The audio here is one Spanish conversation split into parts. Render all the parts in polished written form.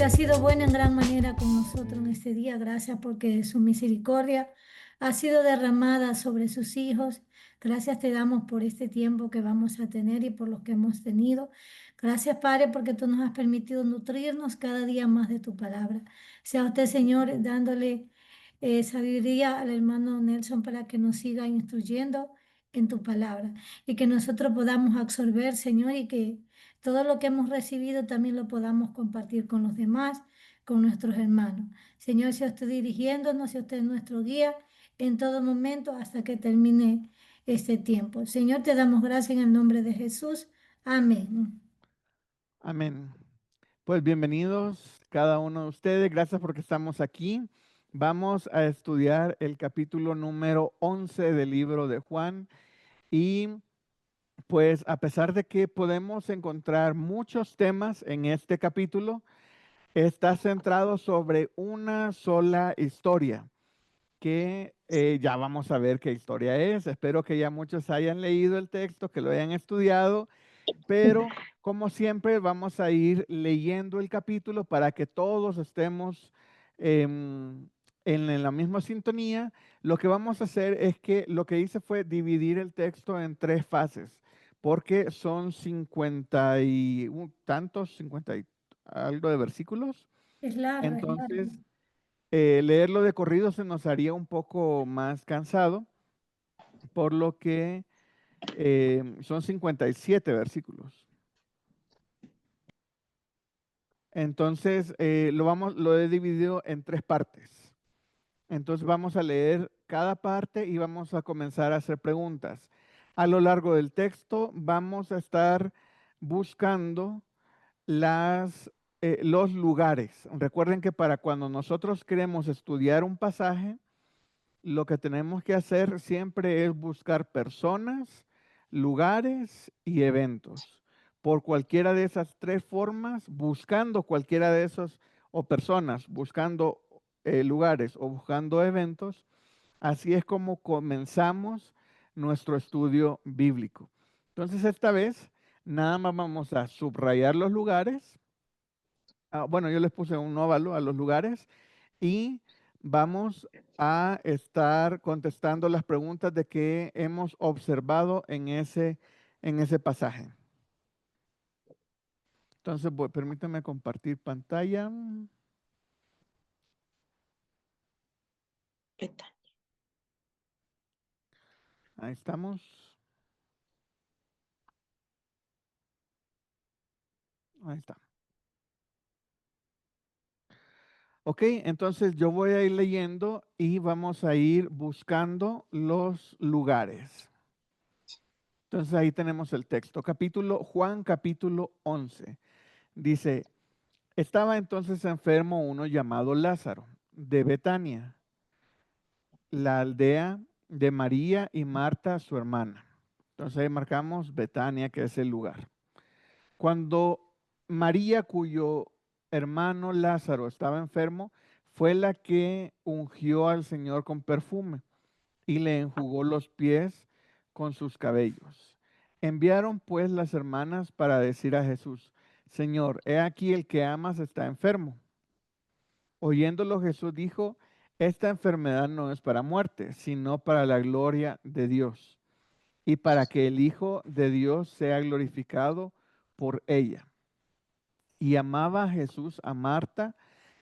porque has sido bueno en gran manera con nosotros en este día. Gracias porque su misericordia ha sido derramada sobre sus hijos. Gracias te damos por este tiempo que vamos a tener y por los que hemos tenido. Gracias, Padre, porque tú nos has permitido nutrirnos cada día más de tu palabra. Sea usted, Señor, dándole sabiduría al hermano Nelson para que nos siga instruyendo en tu palabra y que nosotros podamos absorber, Señor, y que todo lo que hemos recibido también lo podamos compartir con los demás, con nuestros hermanos. Señor, sea usted dirigiéndonos, sea usted nuestro guía en todo momento hasta que termine este tiempo. Señor, te damos gracias en el nombre de Jesús. Amén. Amén. Pues bienvenidos cada uno de ustedes. Gracias porque estamos aquí. Vamos a estudiar el capítulo número 11 del libro de Juan. Y pues a pesar de que podemos encontrar muchos temas en este capítulo, está centrado sobre una sola historia que ya vamos a ver qué historia es. Espero que ya muchos hayan leído el texto, que lo hayan estudiado, pero como siempre vamos a ir leyendo el capítulo para que todos estemos en la misma sintonía. Lo que vamos a hacer es que lo que hice fue dividir el texto en tres fases, porque son 50 y tantos, 50 y algo de versículos. Es largo, es largo. Entonces, leerlo de corrido se nos haría un poco más cansado, por lo que son 57 versículos. Entonces, lo he dividido en tres partes. Entonces, vamos a leer cada parte y vamos a comenzar a hacer preguntas. A lo largo del texto, vamos a estar buscando los lugares. Recuerden que para cuando nosotros queremos estudiar un pasaje, lo que tenemos que hacer siempre es buscar personas, lugares y eventos. Por cualquiera de esas tres formas, buscando cualquiera de esos, o personas, buscando lugares o buscando eventos, así es como comenzamos nuestro estudio bíblico. Entonces, esta vez, nada más vamos a subrayar los lugares. Bueno, yo les puse un óvalo a los lugares y vamos a estar contestando las preguntas de que hemos observado en ese pasaje. Entonces, permítanme compartir pantalla. Ahí estamos. Ahí está. Ok, entonces yo voy a ir leyendo y vamos a ir buscando los lugares. Entonces ahí tenemos el texto. Juan capítulo 11. Dice, estaba entonces enfermo uno llamado Lázaro, de Betania, la aldea de María y Marta, su hermana. Entonces ahí marcamos Betania, que es el lugar. Cuando María, cuyo hermano Lázaro estaba enfermo, fue la que ungió al Señor con perfume y le enjugó los pies con sus cabellos. Enviaron pues las hermanas para decir a Jesús, Señor, he aquí el que amas está enfermo. Oyéndolo Jesús dijo, esta enfermedad no es para muerte, sino para la gloria de Dios, y para que el Hijo de Dios sea glorificado por ella. Y amaba a Jesús a Marta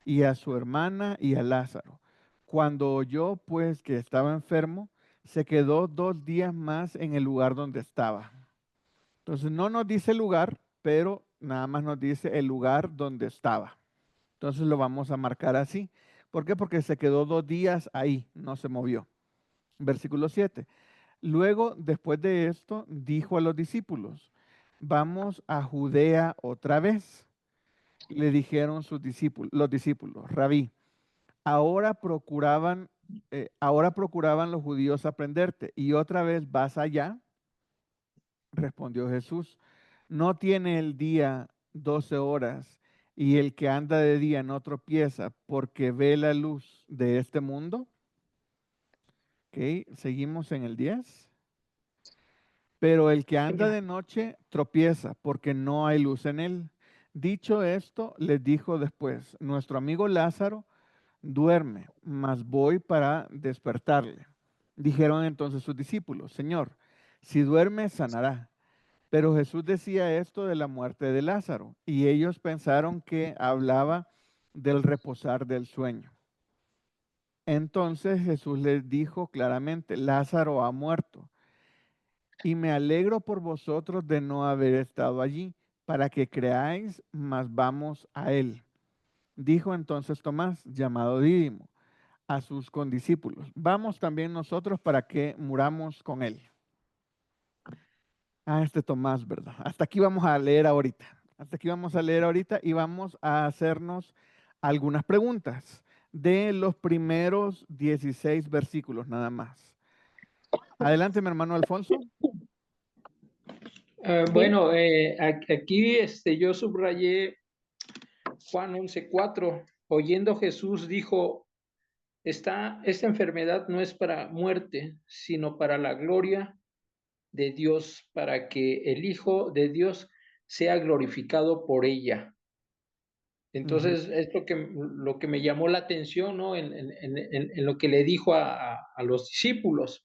y a su hermana y a Lázaro. Cuando oyó pues que estaba enfermo, se quedó 2 días más en el lugar donde estaba. Entonces no nos dice el lugar, pero nada más nos dice el lugar donde estaba. Entonces lo vamos a marcar así. ¿Por qué? Porque se quedó 2 días ahí, no se movió. Versículo 7. Luego, después de esto, dijo a los discípulos, vamos a Judea otra vez. Le dijeron los discípulos, Rabí, ahora procuraban los judíos aprenderte y otra vez vas allá. Respondió Jesús, ¿no tiene el día 12 horas y el que anda de día no tropieza porque ve la luz de este mundo? Ok, seguimos en el 10. Pero el que anda de noche tropieza porque no hay luz en él. Dicho esto, les dijo después, nuestro amigo Lázaro duerme, mas voy para despertarle. Dijeron entonces sus discípulos, Señor, si duerme, sanará. Pero Jesús decía esto de la muerte de Lázaro, y ellos pensaron que hablaba del reposar del sueño. Entonces Jesús les dijo claramente, Lázaro ha muerto, y me alegro por vosotros de no haber estado allí, para que creáis, mas vamos a él. Dijo entonces Tomás, llamado Dídimo, a sus condiscípulos, vamos también nosotros para que muramos con él. Ah, este Tomás, ¿verdad? Hasta aquí vamos a leer ahorita. Hasta aquí vamos a leer ahorita y vamos a hacernos algunas preguntas de los primeros 16 versículos nada más. Adelante, mi hermano Alfonso. Sí. Bueno, aquí yo subrayé Juan 11:4. Oyendo Jesús dijo, esta enfermedad no es para muerte, sino para la gloria de Dios, para que el Hijo de Dios sea glorificado por ella. Ujú, Entonces, es lo que me llamó la atención, ¿no? En lo que le dijo a los discípulos.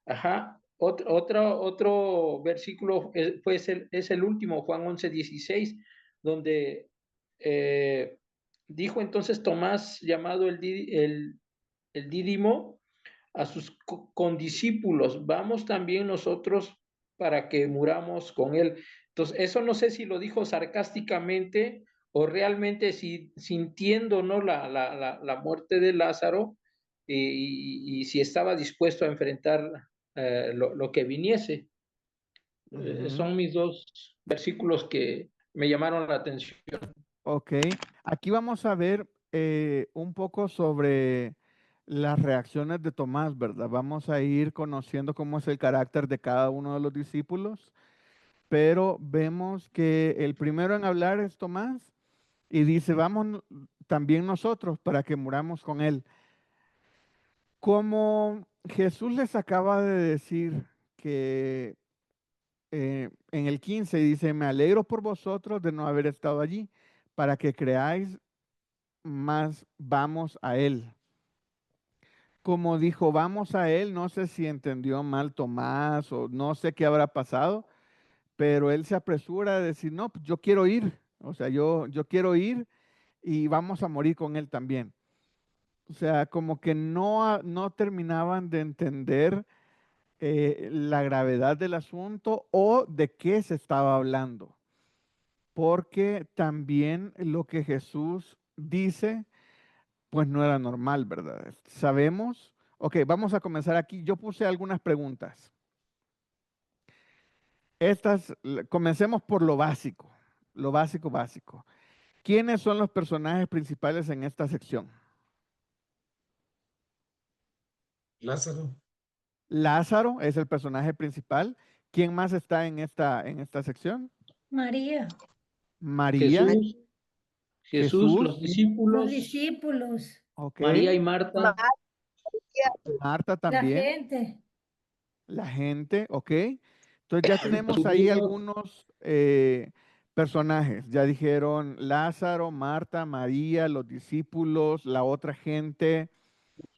Ajá. Otro versículo es el último, Juan 11:16, donde eh, dijo entonces Tomás, llamado el Dídimo, a sus condiscípulos, vamos también nosotros para que muramos con él. Entonces, eso no sé si lo dijo sarcásticamente o realmente si, sintiendo, ¿no? La muerte de Lázaro y si estaba dispuesto a enfrentar lo que viniese. ujú. Son mis dos versículos que me llamaron la atención. Ok, aquí vamos a ver un poco sobre las reacciones de Tomás, ¿verdad? Vamos a ir conociendo cómo es el carácter de cada uno de los discípulos, pero vemos que el primero en hablar es Tomás y dice, vamos también nosotros para que muramos con él. Como Jesús les acaba de decir que en el 15 dice, me alegro por vosotros de no haber estado allí, para que creáis, más vamos a él. Como dijo, vamos a él, no sé si entendió mal Tomás o no sé qué habrá pasado, pero él se apresura a decir, no, pues yo quiero ir, o sea, yo quiero ir y vamos a morir con él también. O sea, como que no terminaban de entender la gravedad del asunto o de qué se estaba hablando, porque también lo que Jesús dice pues no era normal, ¿verdad? Sabemos. Ok, vamos a comenzar aquí. Yo puse algunas preguntas. Comencemos por lo básico, básico. ¿Quiénes son los personajes principales en esta sección? Lázaro, Lázaro es el personaje principal. ¿Quién más está en esta sección? María, María, Jesús, Jesús, los Jesús, los discípulos, discípulos, ok, María y Marta, Marta la también, gente. la gente, ok. Entonces ya los tenemos ahí judíos, algunos personajes. Ya dijeron Lázaro, Marta, María, los discípulos, la otra gente.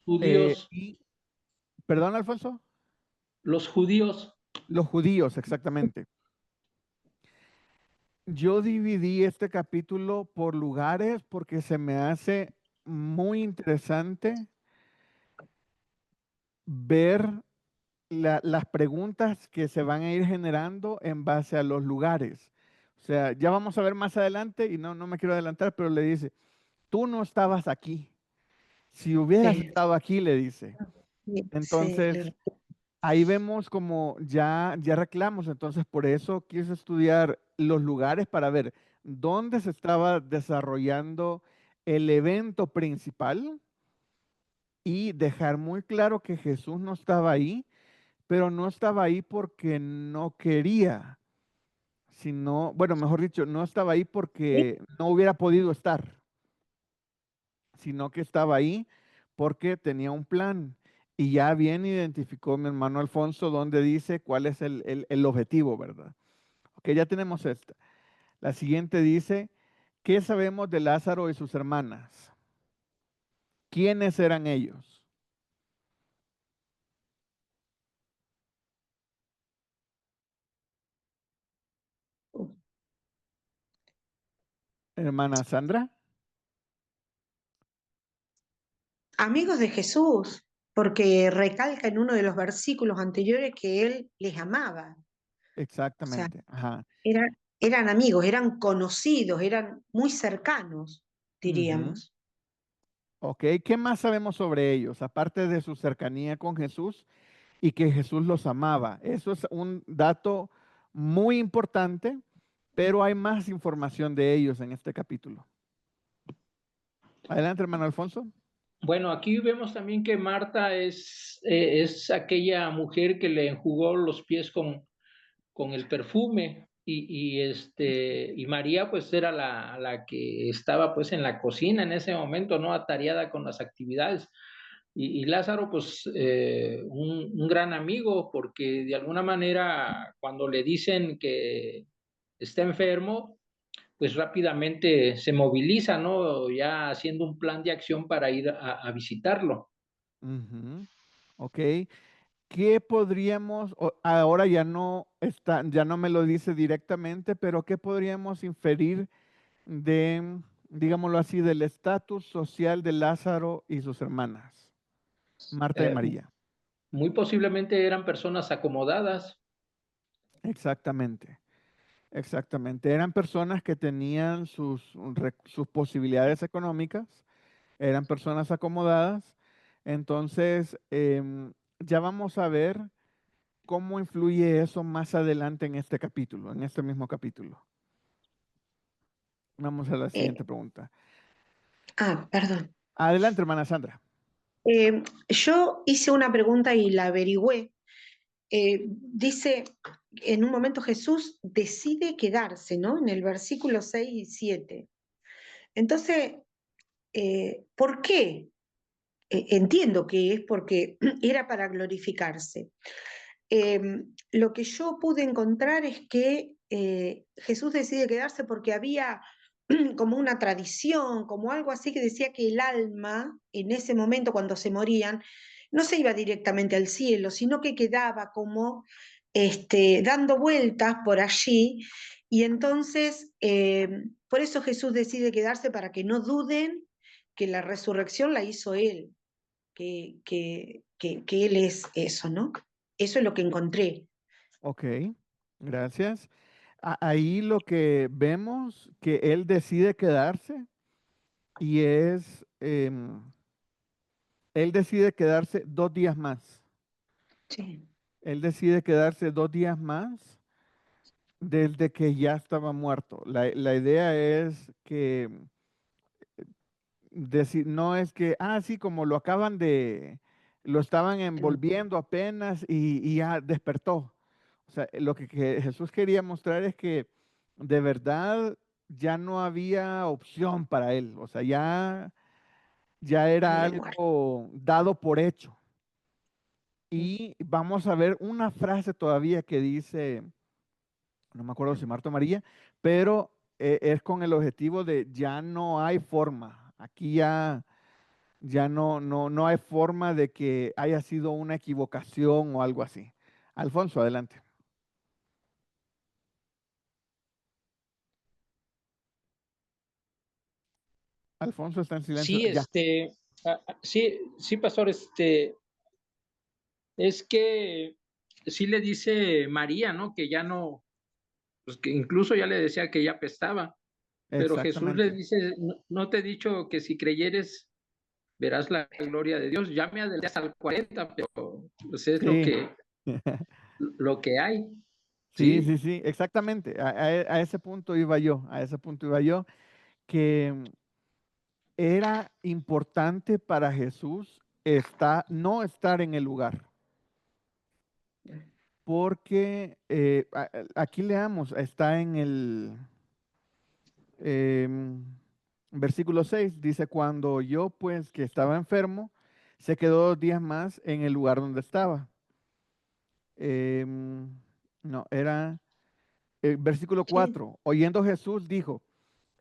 judíos, Y, perdón, Alfonso, los judíos. los judíos, exactamente. Yo dividí este capítulo por lugares porque se me hace muy interesante ver las preguntas que se van a ir generando en base a los lugares. O sea, ya vamos a ver más adelante y no me quiero adelantar, pero le dice, tú no estabas aquí. Si hubieras Sí, estado aquí, le dice. sí, Entonces, ahí vemos como ya reclamos. Entonces, por eso quise estudiar los lugares para ver dónde se estaba desarrollando el evento principal y dejar muy claro que Jesús no estaba ahí, pero no estaba ahí porque no quería, sino, bueno, mejor dicho, no estaba ahí porque no hubiera podido estar, sino que estaba ahí porque tenía un plan. Y ya bien identificó mi hermano Alfonso donde dice cuál es el objetivo, ¿verdad? Ok, ya tenemos esta. La siguiente dice, ¿qué sabemos de Lázaro y sus hermanas? ¿Quiénes eran ellos? Hermana Sandra. Amigos de Jesús, porque recalca en uno de los versículos anteriores que él les amaba. O sea, Exactamente. Ajá. eran amigos, eran conocidos, eran muy cercanos, Ujú. diríamos. Ok, ¿qué más sabemos sobre ellos? Aparte de su cercanía con Jesús y que Jesús los amaba. Eso es un dato muy importante, pero hay más información de ellos en este capítulo. Adelante, hermano Alfonso. Bueno, aquí vemos también que Marta es aquella mujer que le enjugó los pies con el perfume y María pues era la que estaba pues en la cocina en ese momento, ¿no? Atareada con las actividades. Y Lázaro pues un gran amigo porque de alguna manera cuando le dicen que está enfermo, pues rápidamente se moviliza, ¿no? Ya haciendo un plan de acción para ir a visitarlo. Ujú. Ok, ¿qué podríamos, ahora ya no está, ya no me lo dice directamente, pero qué podríamos inferir de, digámoslo así, del estatus social de Lázaro y sus hermanas, Marta y Eh, María? Muy posiblemente eran personas acomodadas. Exactamente, exactamente. Eran personas que tenían sus posibilidades económicas, eran personas acomodadas. Entonces, ya vamos a ver cómo influye eso más adelante en este capítulo, en este mismo capítulo. Vamos a la Eh, siguiente pregunta. Perdón. Adelante, hermana Sandra. Yo hice una pregunta y la averigüé. Dice, en un momento Jesús decide quedarse, ¿no? En el versículo 6 y 7. Entonces, ¿por qué? Entiendo que es porque era para glorificarse. Eh, lo que yo pude encontrar es que Jesús decide quedarse porque había como una tradición, como algo así que decía que el alma, en ese momento cuando se morían, no se iba directamente al cielo, sino que quedaba como dando vueltas por allí. Y entonces, por eso Jesús decide quedarse para que no duden que la resurrección la hizo Él, que Él es eso, ¿no? Eso es lo que encontré. Ok, gracias. Ahí lo que vemos que él decide quedarse y él decide quedarse 2 días más. Sí, Él decide quedarse 2 días más desde que ya estaba muerto. La idea es que no es que, sí, como lo estaban envolviendo apenas y ya despertó. O sea, lo que Jesús quería mostrar es que de verdad ya no había opción para él. O sea, ya era había muerto. algo dado por hecho. Y vamos a ver una frase todavía que dice, no me acuerdo si Marta o María, pero es con el objetivo de ya no hay forma. Aquí ya no hay forma de que haya sido una equivocación o algo así. Alfonso, adelante. Alfonso está en silencio. Sí, Ya, sí, pastor, es que sí le dice María, ¿no? Que ya no, pues que incluso ya le decía que ya apestaba, pero Jesús le exactamente. dice, no, no te he dicho que si creyeres verás la gloria de Dios, ya me adelantas al 40, pero pues es Sí. lo que hay, Sí, ¿sí? sí, sí, exactamente. A ese punto iba yo, que era importante para Jesús no estar en el lugar, porque aquí leamos, está en el em, versículo 6, dice, cuando yo pues que estaba enfermo, se quedó 2 días más en el lugar donde estaba. No, era versículo Sí, 4, oyendo Jesús dijo,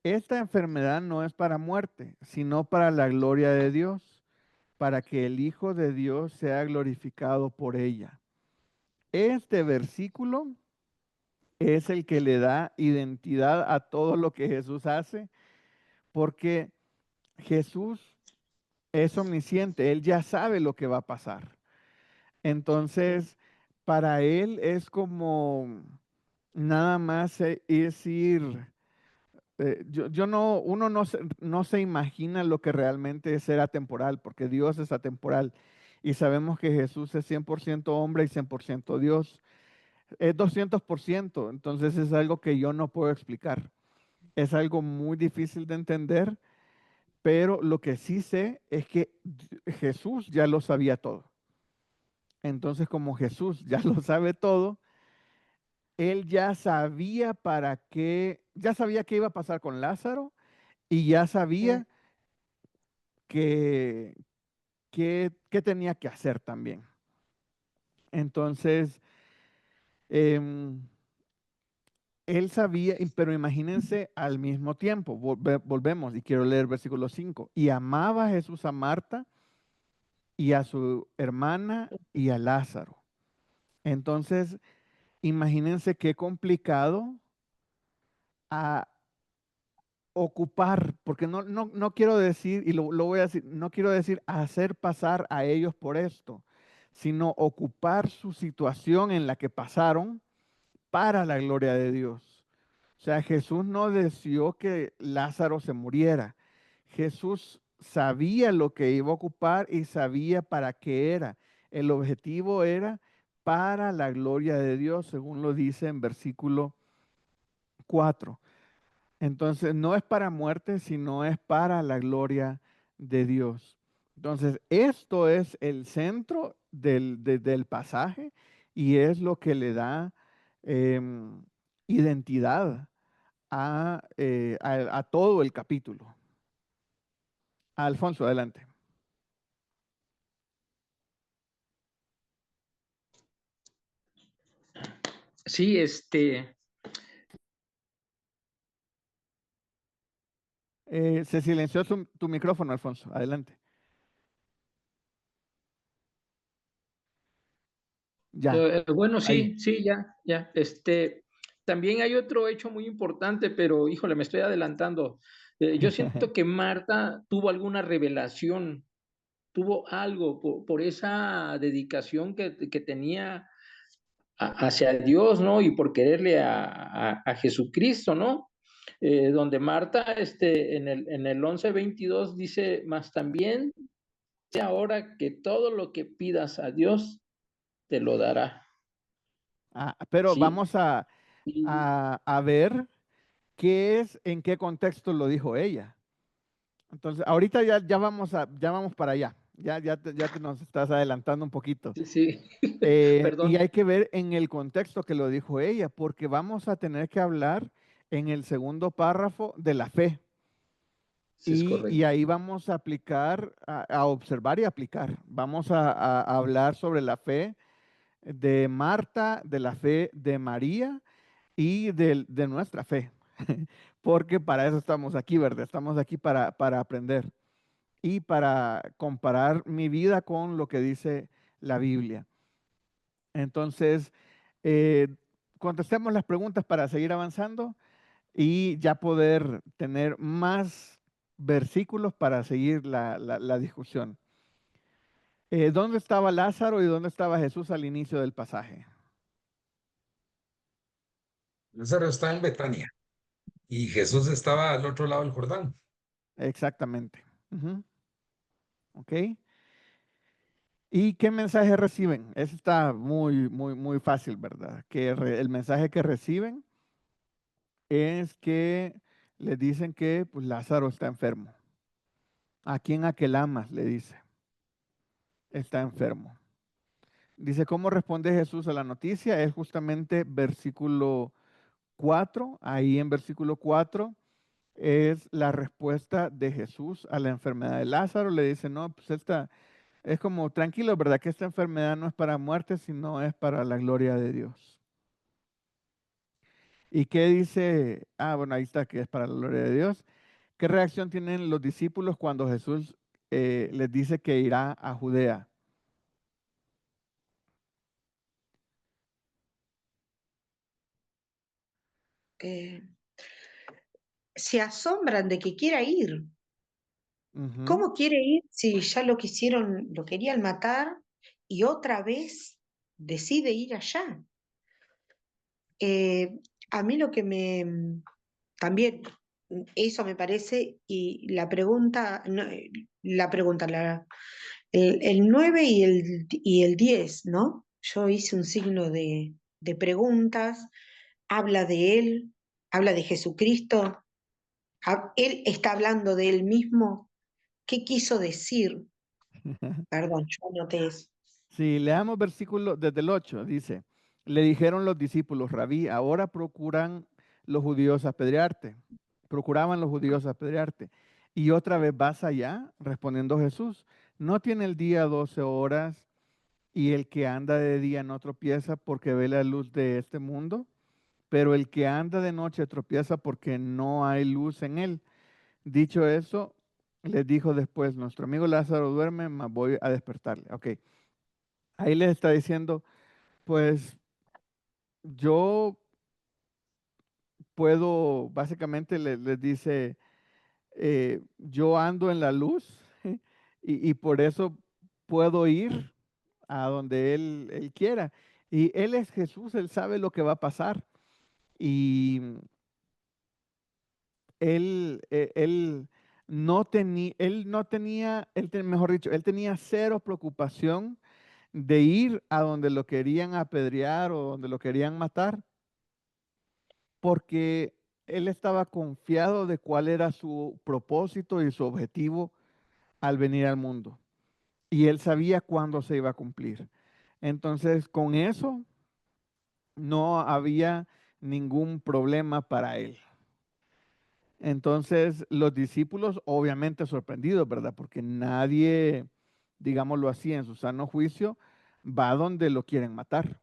esta enfermedad no es para muerte, sino para la gloria de Dios, para que el Hijo de Dios sea glorificado por ella. Este versículo es el que le da identidad a todo lo que Jesús hace, porque Jesús es omnisciente, Él ya sabe lo que va a pasar. Entonces, para Él es como nada más es ir, yo no, uno no se imagina lo que realmente es ser atemporal, porque Dios es atemporal. Y sabemos que Jesús es 100% hombre y 100% Dios. Es 200%, entonces es algo que yo no puedo explicar. Es algo muy difícil de entender, pero lo que sí sé es que Jesús ya lo sabía todo. Entonces, como Jesús ya lo sabe todo, él ya sabía para qué, ya sabía qué iba a pasar con Lázaro y ya sabía que, qué tenía que hacer también. Entonces, em, él sabía, pero imagínense al mismo tiempo, volvemos y quiero leer versículo 5, y amaba a Jesús a Marta y a su hermana y a Lázaro. Entonces, imagínense qué complicado a ocupar, porque no quiero decir, y lo voy a decir, no quiero decir hacer pasar a ellos por esto, sino ocupar su situación en la que pasaron para la gloria de Dios. O sea, Jesús no deseó que Lázaro se muriera. Jesús sabía lo que iba a ocupar y sabía para qué era. El objetivo era para la gloria de Dios, según lo dice en versículo 4. Entonces, no es para muerte, sino es para la gloria de Dios. Entonces, esto es el centro del pasaje y es lo que le da identidad a todo el capítulo. Alfonso, adelante. Sí, Se silenció tu micrófono, Alfonso. Adelante. Ya, bueno, ahí. sí, sí, ya. También hay otro hecho muy importante, pero híjole, me estoy adelantando. Yo siento que Marta tuvo alguna revelación, tuvo algo por esa dedicación que tenía hacia Dios, ¿no? Y por quererle a Jesucristo, ¿no? Donde Marta, en el 11:22 dice, más también sé ahora que todo lo que pidas a Dios te lo dará, Pero ¿sí? vamos a ver qué es, en qué contexto lo dijo ella. Entonces, ahorita ya vamos para allá. Ya te nos estás adelantando un poquito. Sí, sí. Y Perdón. hay que ver en el contexto que lo dijo ella, porque vamos a tener que hablar en el segundo párrafo de la fe. Sí, es Y correcto. ahí vamos a aplicar, a observar y aplicar. Vamos a hablar sobre la fe de Marta, de la fe de María y de nuestra fe. Porque para eso estamos aquí, ¿verdad? Estamos aquí para aprender y para comparar mi vida con lo que dice la Biblia. Entonces, eh, contestemos las preguntas para seguir avanzando y ya poder tener más versículos para seguir la discusión. ¿Dónde estaba Lázaro y dónde estaba Jesús al inicio del pasaje? Lázaro está en Betania y Jesús estaba al otro lado del Jordán. Exactamente. Ujú. ¿Ok? ¿Y qué mensaje reciben? Eso está muy fácil, ¿verdad? El mensaje que reciben es que le dicen que pues, Lázaro está enfermo. ¿A quién amas? Le dice. Está enfermo. Dice, ¿cómo responde Jesús a la noticia? Es justamente versículo 4. Ahí en versículo 4 es la respuesta de Jesús a la enfermedad de Lázaro. Le dice, no, pues esta es como, tranquilo, ¿verdad? Que esta enfermedad no es para muerte, sino es para la gloria de Dios. ¿Y qué dice? Ah, bueno, ahí está, que es para la gloria de Dios. ¿Qué reacción tienen los discípulos cuando Jesús les dice que irá a Judea? Eh, Se asombran de que quiera ir. Ujú. ¿Cómo quiere ir si ya lo quisieron, lo querían matar y otra vez decide ir allá? A mí lo que también eso me parece, y la pregunta, el 9 y el 10, ¿no? Yo hice un signo de preguntas, habla de él, habla de Jesucristo, él está hablando de él mismo. ¿Qué quiso decir? Perdón, yo anoté eso. Si leamos versículo desde el 8, dice, le dijeron los discípulos, Rabí, ahora procuraban los judíos apedrearte. Y otra vez vas allá, respondiendo Jesús, ¿no tiene el día 12 horas y el que anda de día no tropieza porque ve la luz de este mundo? Pero el que anda de noche tropieza porque no hay luz en él. Dicho eso, les dijo después, nuestro amigo Lázaro duerme, mas voy a despertarle. Ok, ahí les está diciendo, pues yo puedo, básicamente les dice, yo ando en la luz y por eso puedo ir a donde él quiera. Y Él es Jesús, Él sabe lo que va a pasar. Y él no tenía, mejor dicho, él tenía cero preocupación de ir a donde lo querían apedrear o donde lo querían matar, porque él estaba confiado de cuál era su propósito y su objetivo al venir al mundo. Y él sabía cuándo se iba a cumplir. Entonces, con eso no había ningún problema para él. Entonces, los discípulos obviamente sorprendidos, ¿verdad? Porque nadie, digámoslo así, en su sano juicio, va donde lo quieren matar.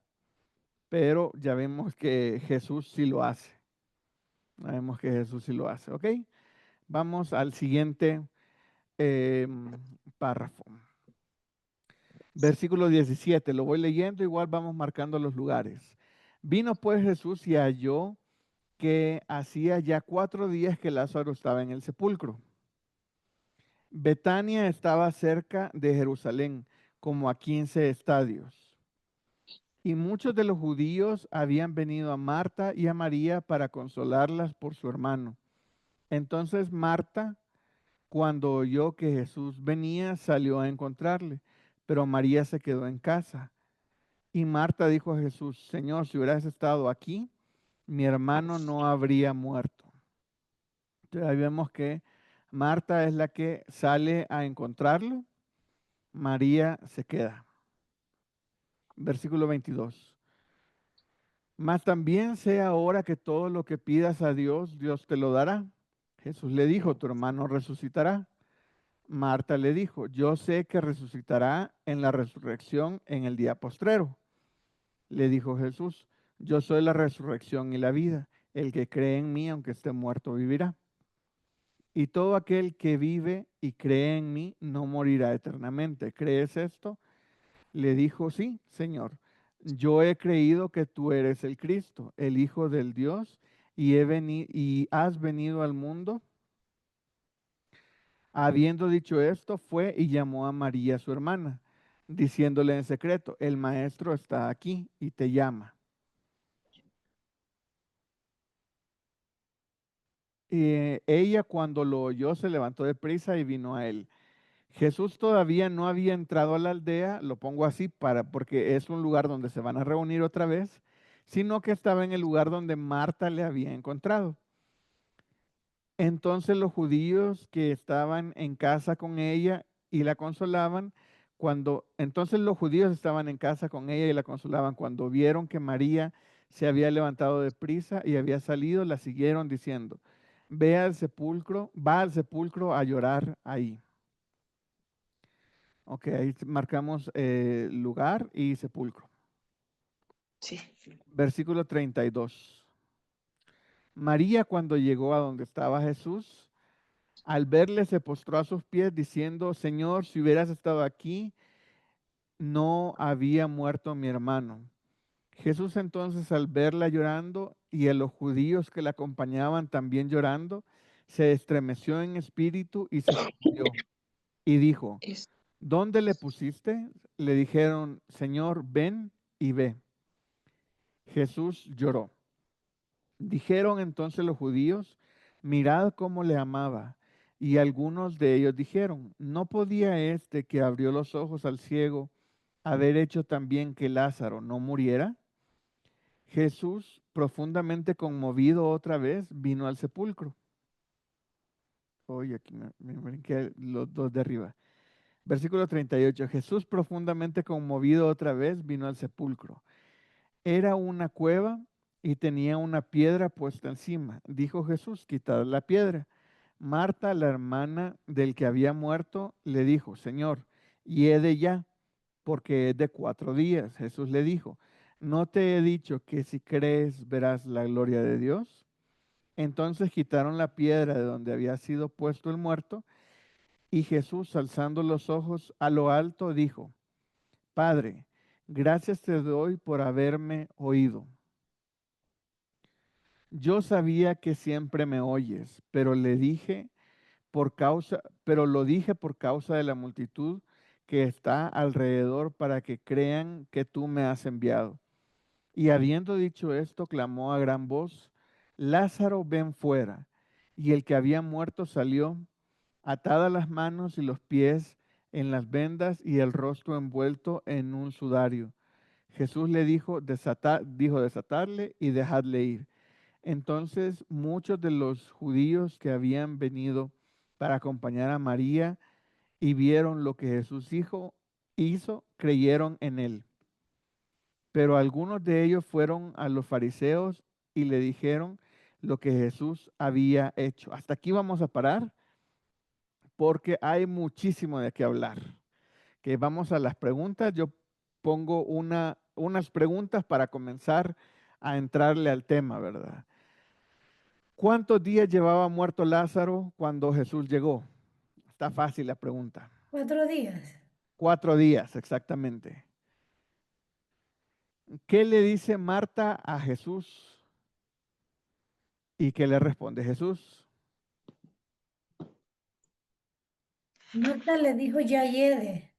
Pero ya vemos que Jesús sí lo hace. Vemos que Jesús sí lo hace, ¿ok? Vamos al siguiente párrafo. Versículo 17, lo voy leyendo, igual vamos marcando los lugares. Vino pues Jesús y halló que hacía ya 4 días que Lázaro estaba en el sepulcro. Betania estaba cerca de Jerusalén, como a 15 estadios. Y muchos de los judíos habían venido a Marta y a María para consolarlas por su hermano. Entonces Marta, cuando oyó que Jesús venía, salió a encontrarle, pero María se quedó en casa. Y Marta dijo a Jesús, Señor, si hubieras estado aquí, mi hermano no habría muerto. Entonces ahí vemos que Marta es la que sale a encontrarlo, María se queda. Versículo 22. Mas también sé ahora que todo lo que pidas a Dios, Dios te lo dará. Jesús le dijo, tu hermano resucitará. Marta le dijo, yo sé que resucitará en la resurrección en el día postrero. Le dijo Jesús, yo soy la resurrección y la vida. El que cree en mí, aunque esté muerto, vivirá. Y todo aquel que vive y cree en mí no morirá eternamente. ¿Crees esto? Le dijo, sí, Señor. Yo he creído que tú eres el Cristo, el Hijo del Dios, y has venido al mundo. Habiendo dicho esto, fue y llamó a María, su hermana, diciéndole en secreto, el maestro está aquí y te llama. Ella cuando lo oyó se levantó de prisa y vino a él. Jesús todavía no había entrado a la aldea, lo pongo así porque es un lugar donde se van a reunir otra vez, sino que estaba en el lugar donde Marta le había encontrado. Entonces los judíos que estaban en casa con ella y la consolaban, entonces los judíos estaban en casa con ella y la consolaban cuando vieron que María se había levantado de prisa y había salido, la siguieron diciendo, va al sepulcro a llorar ahí. Ok, ahí marcamos lugar y sepulcro. Sí. Versículo 32. María, cuando llegó a donde estaba Jesús, al verle se postró a sus pies diciendo, Señor, si hubieras estado aquí, no había muerto mi hermano. Jesús entonces, al verla llorando y a los judíos que la acompañaban también llorando, se estremeció en espíritu y se conmovió y dijo, Es- ¿dónde le pusiste? Le dijeron, Señor, ven y ve. Jesús lloró. Dijeron entonces los judíos, mirad cómo le amaba. Y algunos de ellos dijeron, ¿no podía este que abrió los ojos al ciego haber hecho también que Lázaro no muriera? Jesús, profundamente conmovido otra vez, vino al sepulcro. Oye, aquí me brinqué los dos de arriba. Versículo 38. Jesús, profundamente conmovido otra vez, vino al sepulcro. Era una cueva y tenía una piedra puesta encima. Dijo Jesús, quitad la piedra. Marta, la hermana del que había muerto, le dijo, Señor, hiede ya, porque es de 4 días. Jesús le dijo, ¿no te he dicho que si crees verás la gloria de Dios? Entonces quitaron la piedra de donde había sido puesto el muerto, y Jesús, alzando los ojos a lo alto, dijo, Padre, gracias te doy por haberme oído. Yo sabía que siempre me oyes, pero lo dije por causa de la multitud que está alrededor para que crean que tú me has enviado. Y habiendo dicho esto, clamó a gran voz, Lázaro, ven fuera. Y el que había muerto salió, atadas las manos y los pies en las vendas y el rostro envuelto en un sudario. Jesús le dijo, desatarle y dejadle ir. Entonces muchos de los judíos que habían venido para acompañar a María y vieron lo que Jesús hizo, creyeron en él. Pero algunos de ellos fueron a los fariseos y le dijeron lo que Jesús había hecho. Hasta aquí vamos a parar porque hay muchísimo de qué hablar. Que vamos a las preguntas. Yo pongo unas preguntas para comenzar a entrarle al tema, ¿verdad? ¿Cuántos días llevaba muerto Lázaro cuando Jesús llegó? Está fácil la pregunta. 4 días. 4 días, exactamente. ¿Qué le dice Marta a Jesús? ¿Y qué le responde Jesús? Marta le dijo, ya hiede.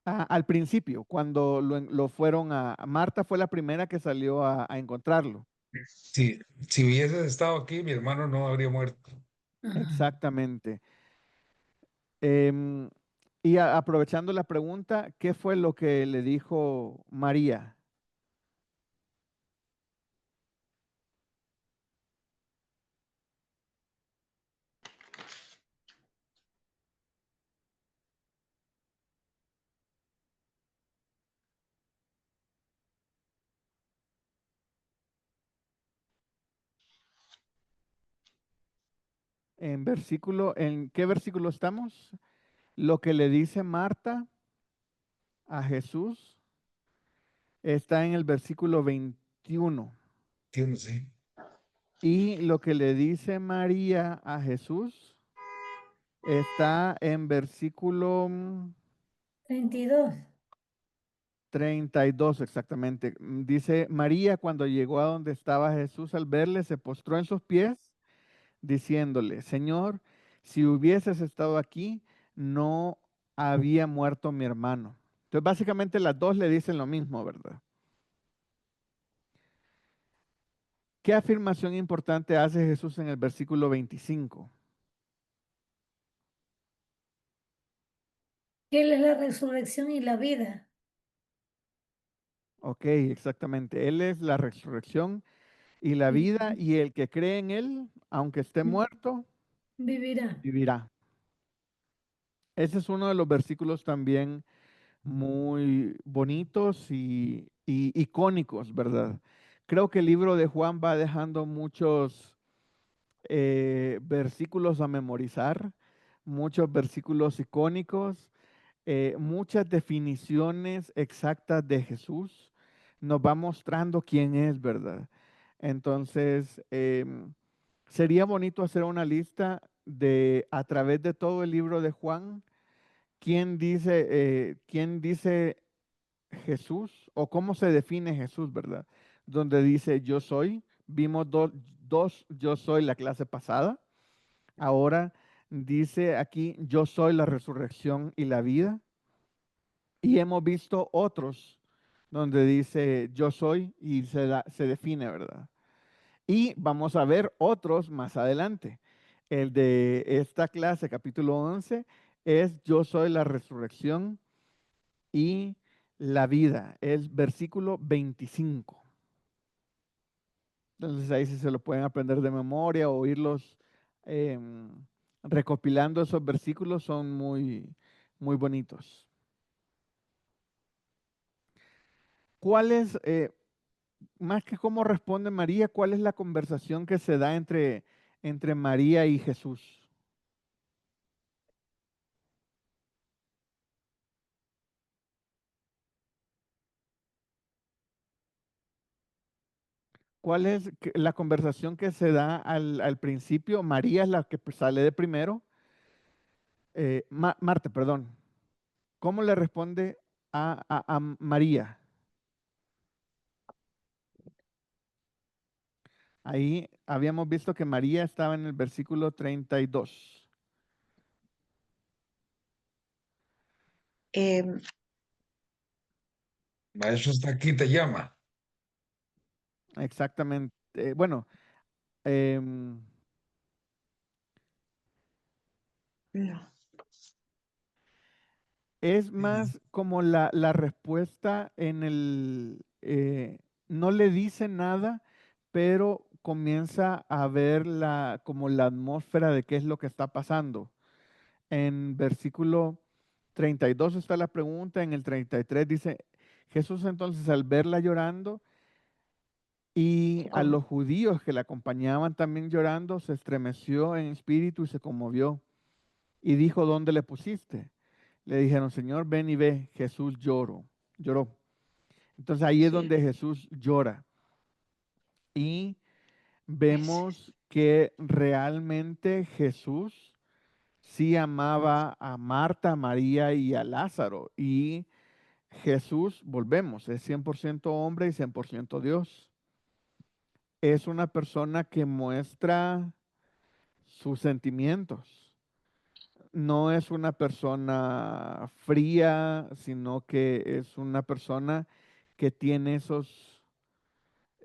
Al principio, cuando lo fueron Marta fue la primera que salió a encontrarlo. Si hubieses estado aquí, mi hermano no habría muerto. Ajá. Exactamente. Em, y aprovechando la pregunta, ¿qué fue lo que le dijo María? ¿En qué versículo estamos? Lo que le dice Marta a Jesús está en el versículo 21. Entiendo, sí. Y lo que le dice María a Jesús está en versículo 32. 32 exactamente. Dice, María cuando llegó a donde estaba Jesús al verle, se postró en sus pies, diciéndole, Señor, si hubieses estado aquí, no había muerto mi hermano. Entonces, básicamente las dos le dicen lo mismo, ¿verdad? ¿Qué afirmación importante hace Jesús en el versículo 25? Que Él es la resurrección y la vida. Ok, exactamente. Él es la resurrección y la vida, y el que cree en Él, aunque esté muerto, Vivirá. vivirá. Ese es uno de los versículos también muy bonitos y icónicos, ¿verdad? Creo que el libro de Juan va dejando muchos versículos a memorizar, muchos versículos icónicos, muchas definiciones exactas de Jesús. Nos va mostrando quién es, ¿verdad? Entonces, sería bonito hacer una lista de, a través de todo el libro de Juan, quién dice Jesús o cómo se define Jesús, ¿verdad? Donde dice yo soy. Vimos dos yo soy la clase pasada. Ahora dice aquí yo soy la resurrección y la vida. Y hemos visto otros donde dice yo soy y se define, ¿verdad? Y vamos a ver otros más adelante. El de esta clase, capítulo 11, es yo soy la resurrección y la vida. Es versículo 25. Entonces ahí sí se lo pueden aprender de memoria o irlos recopilando esos versículos, son muy, muy bonitos. ¿Cuál es, más que cómo responde María, cuál es la conversación que se da entre María y Jesús? ¿Cuál es la conversación que se da al principio? María es la que sale de primero. Marta, perdón. ¿Cómo le responde a María? Ahí habíamos visto que María estaba en el versículo 32. Eh, Maestro está aquí, te llama. Exactamente. Bueno, em, no. es más como la respuesta no le dice nada, pero comienza a ver como la atmósfera de qué es lo que está pasando. En versículo 32 está la pregunta, en el 33 dice, Jesús entonces al verla llorando y a los judíos que la acompañaban también llorando, se estremeció en espíritu y se conmovió y dijo, ¿dónde le pusiste? Le dijeron, Señor, ven y ve. Jesús lloró. Entonces ahí es Sí. donde Jesús llora. Y Es- vemos que realmente Jesús sí amaba a Marta, a María y a Lázaro. Y Jesús, volvemos, es 100% hombre y 100% Dios. Es una persona que muestra sus sentimientos. No es una persona fría, sino que es una persona que tiene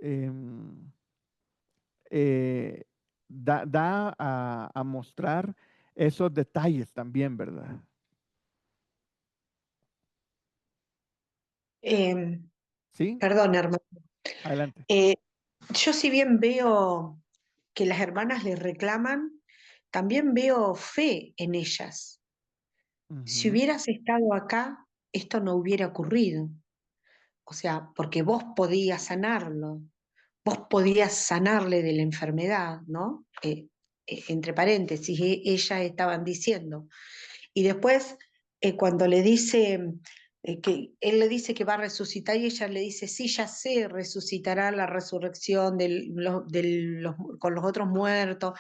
em, eh, da a mostrar esos detalles también, ¿verdad? em, ¿Sí? Perdón, hermano. Adelante. Eh, yo si bien veo que las hermanas le reclaman, también veo fe en ellas. Si Ujú, hubieras estado acá, esto no hubiera ocurrido. O sea, porque vos podías sanarlo, vos podías sanarle de la enfermedad, ¿no? Entre paréntesis, ellas estaban diciendo. Y después, cuando le dice, que él le dice que va a resucitar y ella le dice, sí, ya sé, resucitará la resurrección con los otros muertos.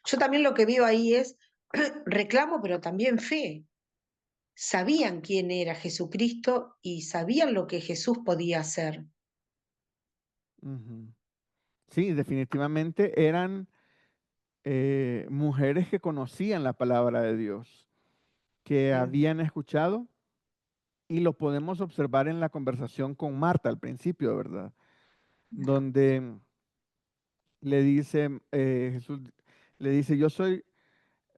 Yo también lo que veo ahí es reclamo, pero también fe. Sabían quién era Jesucristo y sabían lo que Jesús podía hacer. ujú. Sí, definitivamente eran mujeres que conocían la palabra de Dios, que Sí, habían escuchado y lo podemos observar en la conversación con Marta al principio, ¿verdad? Donde le dice, Jesús le dice, yo soy,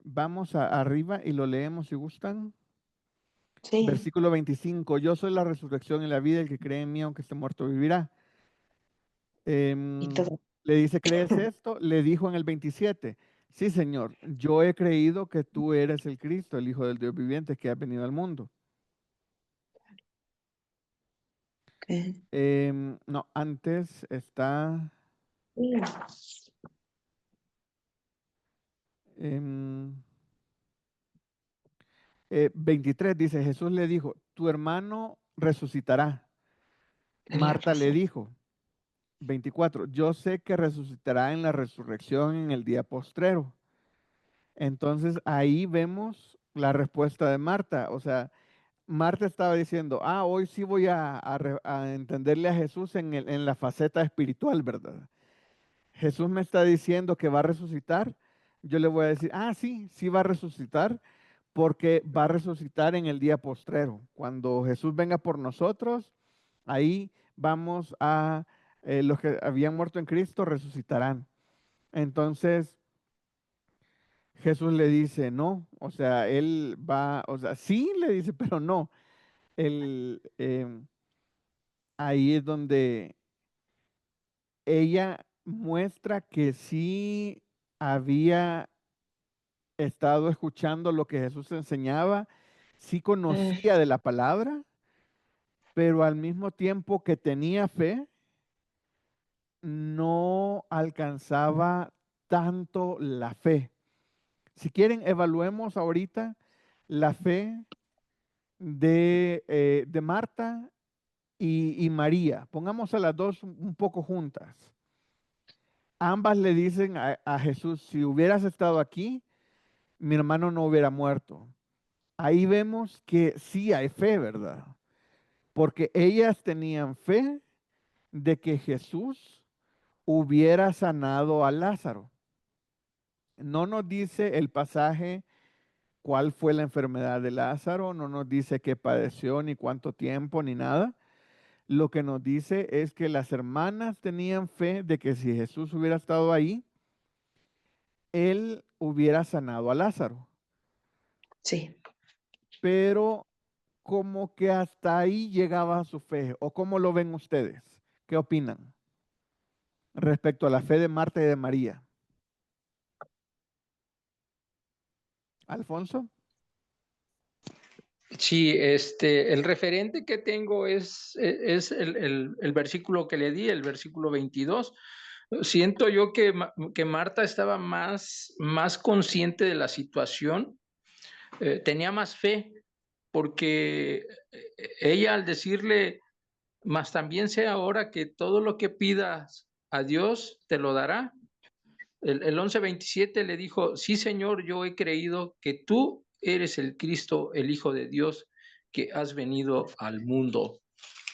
vamos arriba y lo leemos si gustan. sí, Versículo 25, yo soy la resurrección y la vida, el que cree en mí, aunque esté muerto, vivirá. y Em, todo. Le dice, ¿crees esto? Le dijo en el 27, sí, Señor, yo he creído que tú eres el Cristo, el Hijo del Dios viviente que ha venido al mundo. No, antes está em, 23, dice, Jesús le dijo, tu hermano resucitará. Tenés Marta le razón. dijo, 24. Yo sé que resucitará en la resurrección en el día postrero. Entonces ahí vemos la respuesta de Marta. O sea, Marta estaba diciendo, hoy sí voy a entenderle a Jesús en la faceta espiritual, ¿verdad? Jesús me está diciendo que va a resucitar. Yo le voy a decir, sí, sí va a resucitar, porque va a resucitar en el día postrero. Cuando Jesús venga por nosotros, ahí vamos los que habían muerto en Cristo resucitarán. Entonces, Jesús le dice, no, o sea, él va, o sea, sí le dice, pero no. Él, ahí es donde ella muestra que sí había estado escuchando lo que Jesús enseñaba, sí Mm, conocía de la palabra, pero al mismo tiempo que tenía fe, no alcanzaba tanto la fe. Si quieren, evaluemos ahorita la fe de Marta y María. Pongamos a las dos un poco juntas. Ambas le dicen a Jesús, si hubieras estado aquí, mi hermano no hubiera muerto. Ahí vemos que sí hay fe, ¿verdad? Porque ellas tenían fe de que Jesús hubiera sanado a Lázaro. No nos dice el pasaje cuál fue la enfermedad de Lázaro, no nos dice qué padeció, ni cuánto tiempo, ni nada. Lo que nos dice es que las hermanas tenían fe de que si Jesús hubiera estado ahí, él hubiera sanado a Lázaro. sí. Pero como que hasta ahí llegaba su fe, ¿o cómo lo ven ustedes? ¿Qué opinan respecto a la fe de Marta y de María? Alfonso. Sí, el referente que tengo es el versículo que le di, el versículo 22. Siento yo que Marta estaba más consciente de la situación, tenía más fe, porque ella al decirle, más también sé ahora que todo lo que pidas a Dios te lo dará. El 11:27 le dijo, sí, Señor, yo he creído que tú eres el Cristo, el Hijo de Dios, que has venido al mundo.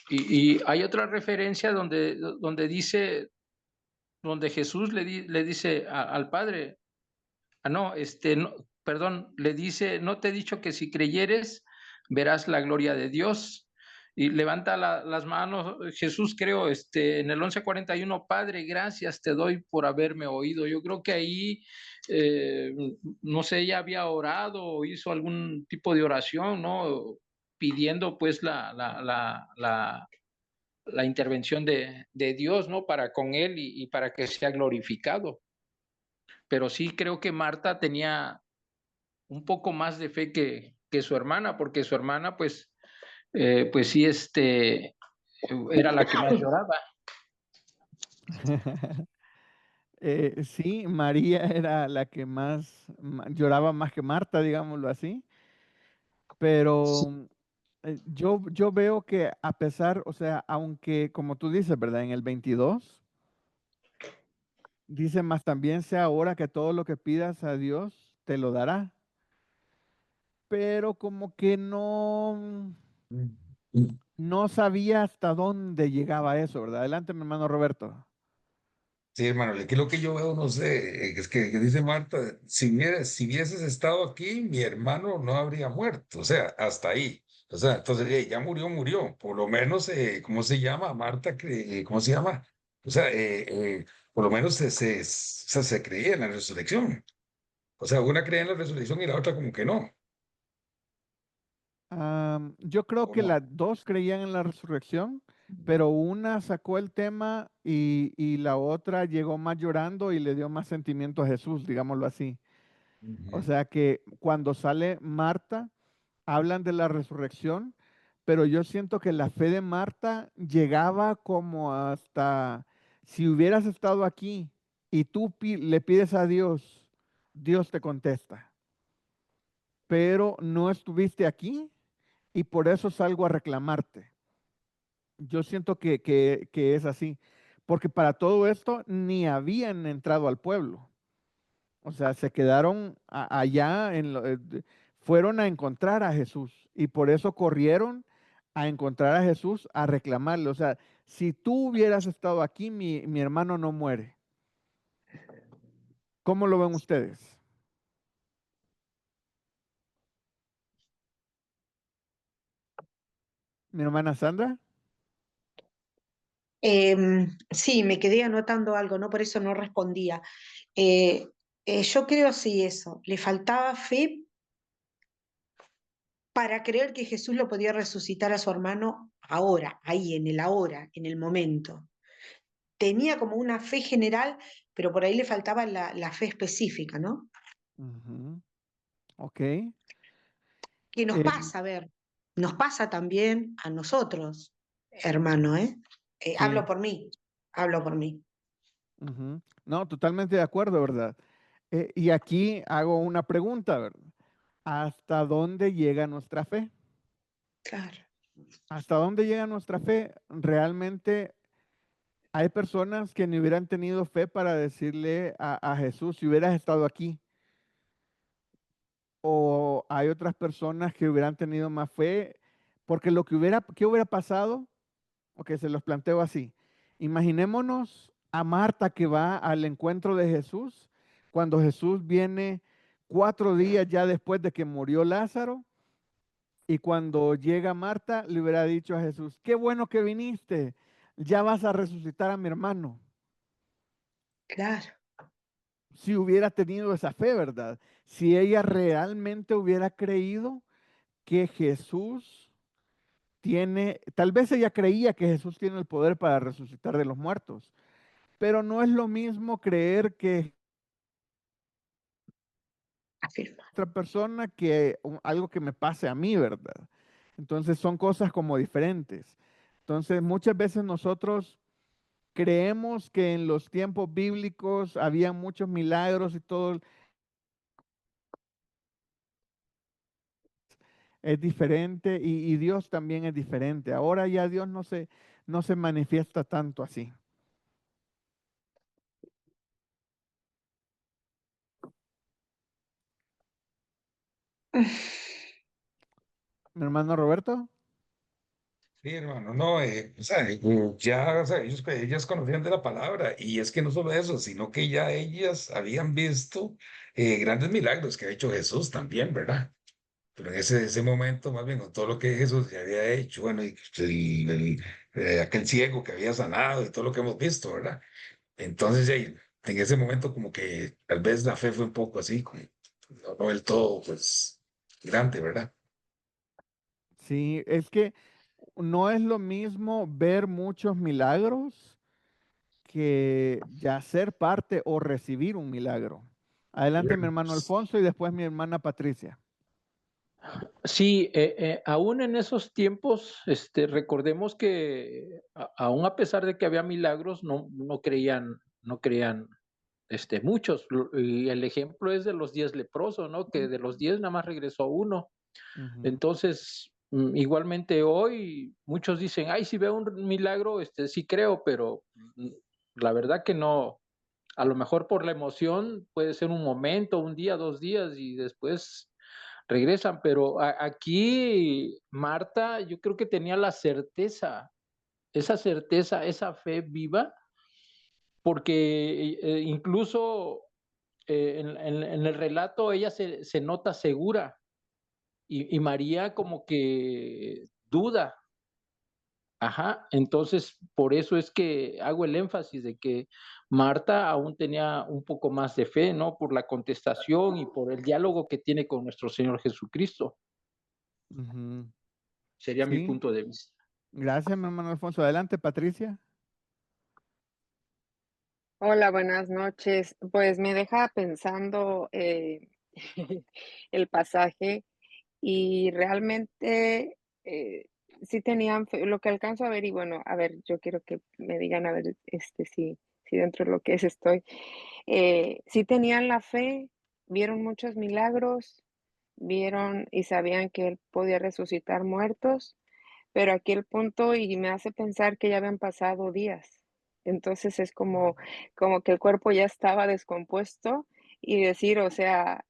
Y hay otra referencia donde dice, donde Jesús le dice al Padre, no, no, perdón, le dice, no te he dicho que si creyeres, verás la gloria de Dios. Y levanta las manos, Jesús creo, en el 11:41, Padre, gracias te doy por haberme oído. Yo creo que ahí, eh, no sé, ella había orado o hizo algún tipo de oración, ¿no? Pidiendo pues la intervención de Dios, ¿no? Para con él y para que sea glorificado. Pero sí creo que Marta tenía un poco más de fe que su hermana, porque su hermana, pues sí, era la que más lloraba. Sí, María era la que más lloraba más que Marta, digámoslo así. Pero yo veo que a pesar, o sea, aunque como tú dices, ¿verdad? En el 22 dice, más también sea ahora que todo lo que pidas a Dios te lo dará. Pero como que no sabía hasta dónde llegaba eso, ¿verdad? Adelante, mi hermano Roberto. Sí, hermano, aquí lo que yo veo, no sé, es que dice Marta, si hubieses estado aquí, mi hermano no habría muerto, o sea, hasta ahí. O sea, entonces, ya murió, murió. Por lo menos, ¿cómo se llama? Marta, ¿cómo se llama? O sea, por lo menos o sea, se creía en la resurrección. O sea, una creía en la resurrección y la otra como que no. Yo creo ¿O que no? las dos creían en la resurrección, pero una sacó el tema y la otra llegó más llorando y le dio más sentimiento a Jesús, digámoslo así. O Ujú. sea que cuando sale Marta, hablan de la resurrección, pero yo siento que la fe de Marta llegaba como hasta, si hubieras estado aquí y tú le pides a Dios, Dios te contesta, pero no estuviste aquí y por eso salgo a reclamarte. Yo siento que es así, porque para todo esto ni habían entrado al pueblo. O sea, se quedaron allá, fueron a encontrar a Jesús y por eso corrieron a encontrar a Jesús, a reclamarle. O sea, si tú hubieras estado aquí, mi hermano no muere. ¿Cómo lo ven ustedes? Mi hermana Sandra. Sí, me quedé anotando algo, ¿no? Por eso no respondía. Yo creo sí eso, le faltaba fe para creer que Jesús lo podía resucitar a su hermano ahora, ahí, en el ahora, en el momento. Tenía como una fe general, pero por ahí le faltaba la fe específica, ¿no? Ujú. Ok. Que nos Eh, pasa, a ver, nos pasa también a nosotros, hermano, ¿eh? sí. Hablo por mí, hablo por mí. Ujú. No, totalmente de acuerdo, ¿verdad? Y aquí hago una pregunta, ¿verdad? ¿Hasta dónde llega nuestra fe? Claro, ¿Hasta dónde llega nuestra fe? Realmente hay personas que ni hubieran tenido fe para decirle a Jesús si hubieras estado aquí. O hay otras personas que hubieran tenido más fe, porque ¿qué hubiera pasado? Ok, se los planteo así. Imaginémonos a Marta que va al encuentro de Jesús cuando Jesús viene 4 días ya después de que murió Lázaro. Y cuando llega Marta, le hubiera dicho a Jesús, qué bueno que viniste, ya vas a resucitar a mi hermano. claro. Si hubiera tenido esa fe, ¿verdad? Si ella realmente hubiera creído que Jesús tiene, tal vez ella creía que Jesús tiene el poder para resucitar de los muertos, pero no es lo mismo creer que Afirma. otra persona que algo que me pase a mí, ¿verdad? Entonces son cosas como diferentes. Entonces muchas veces nosotros creemos que en los tiempos bíblicos había muchos milagros y todo es diferente y Dios también es diferente. Ahora ya Dios no se manifiesta tanto así. Mi hermano Roberto. Sí, hermano, no, o sea, ya, o sea, ellas conocían de la palabra y es que no solo eso, sino que ya ellas habían visto grandes milagros que ha hecho Jesús también, ¿verdad? Pero en ese momento, más bien, con todo lo que Jesús ya había hecho, bueno, y aquel ciego que había sanado y todo lo que hemos visto, ¿verdad? Entonces, en ese momento como que tal vez la fe fue un poco así, como, no del todo, pues, grande, ¿verdad? Sí, es que no es lo mismo ver muchos milagros que ya ser parte o recibir un milagro. Adelante mi hermano Alfonso y después mi hermana Patricia. Sí, aún en esos tiempos, recordemos que aún a pesar de que había milagros, no creían, muchos. Y el ejemplo es de los 10 leprosos, ¿no? Que de los 10 nada más regresó uno. Ujú, Entonces, igualmente hoy muchos dicen, ay, si veo un milagro, sí creo, pero la verdad que no. A lo mejor por la emoción puede ser un momento, un día, 2 días y después regresan, pero aquí Marta yo creo que tenía la certeza, esa fe viva, porque incluso en el relato ella se nota segura y María como que duda. Ajá, entonces por eso es que hago el énfasis de que Marta aún tenía un poco más de fe, ¿no? Por la contestación y por el diálogo que tiene con nuestro Señor Jesucristo. ujú. Sería mi Sí, punto de vista. gracias mi hermano Alfonso. Adelante Patricia. Hola, buenas noches. Pues me deja pensando el pasaje y realmente sí tenían fe, lo que alcanzo a ver y bueno, a ver, yo quiero que me digan a ver si dentro de lo que es estoy. Sí tenían la fe, vieron muchos milagros, vieron y sabían que él podía resucitar muertos, pero aquí el punto y me hace pensar que ya habían pasado días. Entonces es como que el cuerpo ya estaba descompuesto y decir, o sea,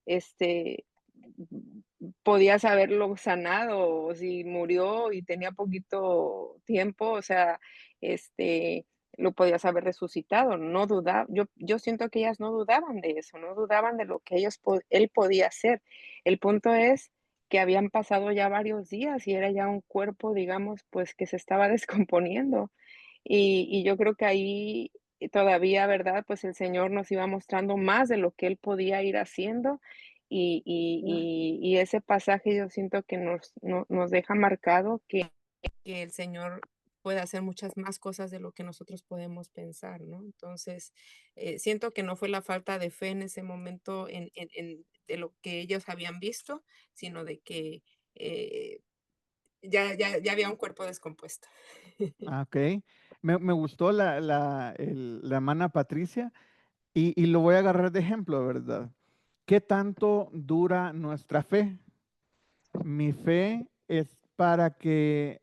podías haberlo sanado, o si murió y tenía poquito tiempo, o sea, este, lo podías haber resucitado, no duda yo siento que ellas no dudaban de eso, no dudaban de lo que él podía hacer. El punto es que habían pasado ya varios días y era ya un cuerpo, digamos, pues, que se estaba descomponiendo. Y yo creo que ahí todavía, ¿verdad? Pues el Señor nos iba mostrando más de lo que Él podía ir haciendo, y ese pasaje yo siento que nos deja marcado que el Señor puede hacer muchas más cosas de lo que nosotros podemos pensar, ¿no? Entonces, siento que no fue la falta de fe en ese momento de lo que ellos habían visto, sino de que, ya había un cuerpo descompuesto. Ah, ok. Me gustó la hermana Patricia y lo voy a agarrar de ejemplo, ¿verdad? ¿Qué tanto dura nuestra fe? Mi fe es para que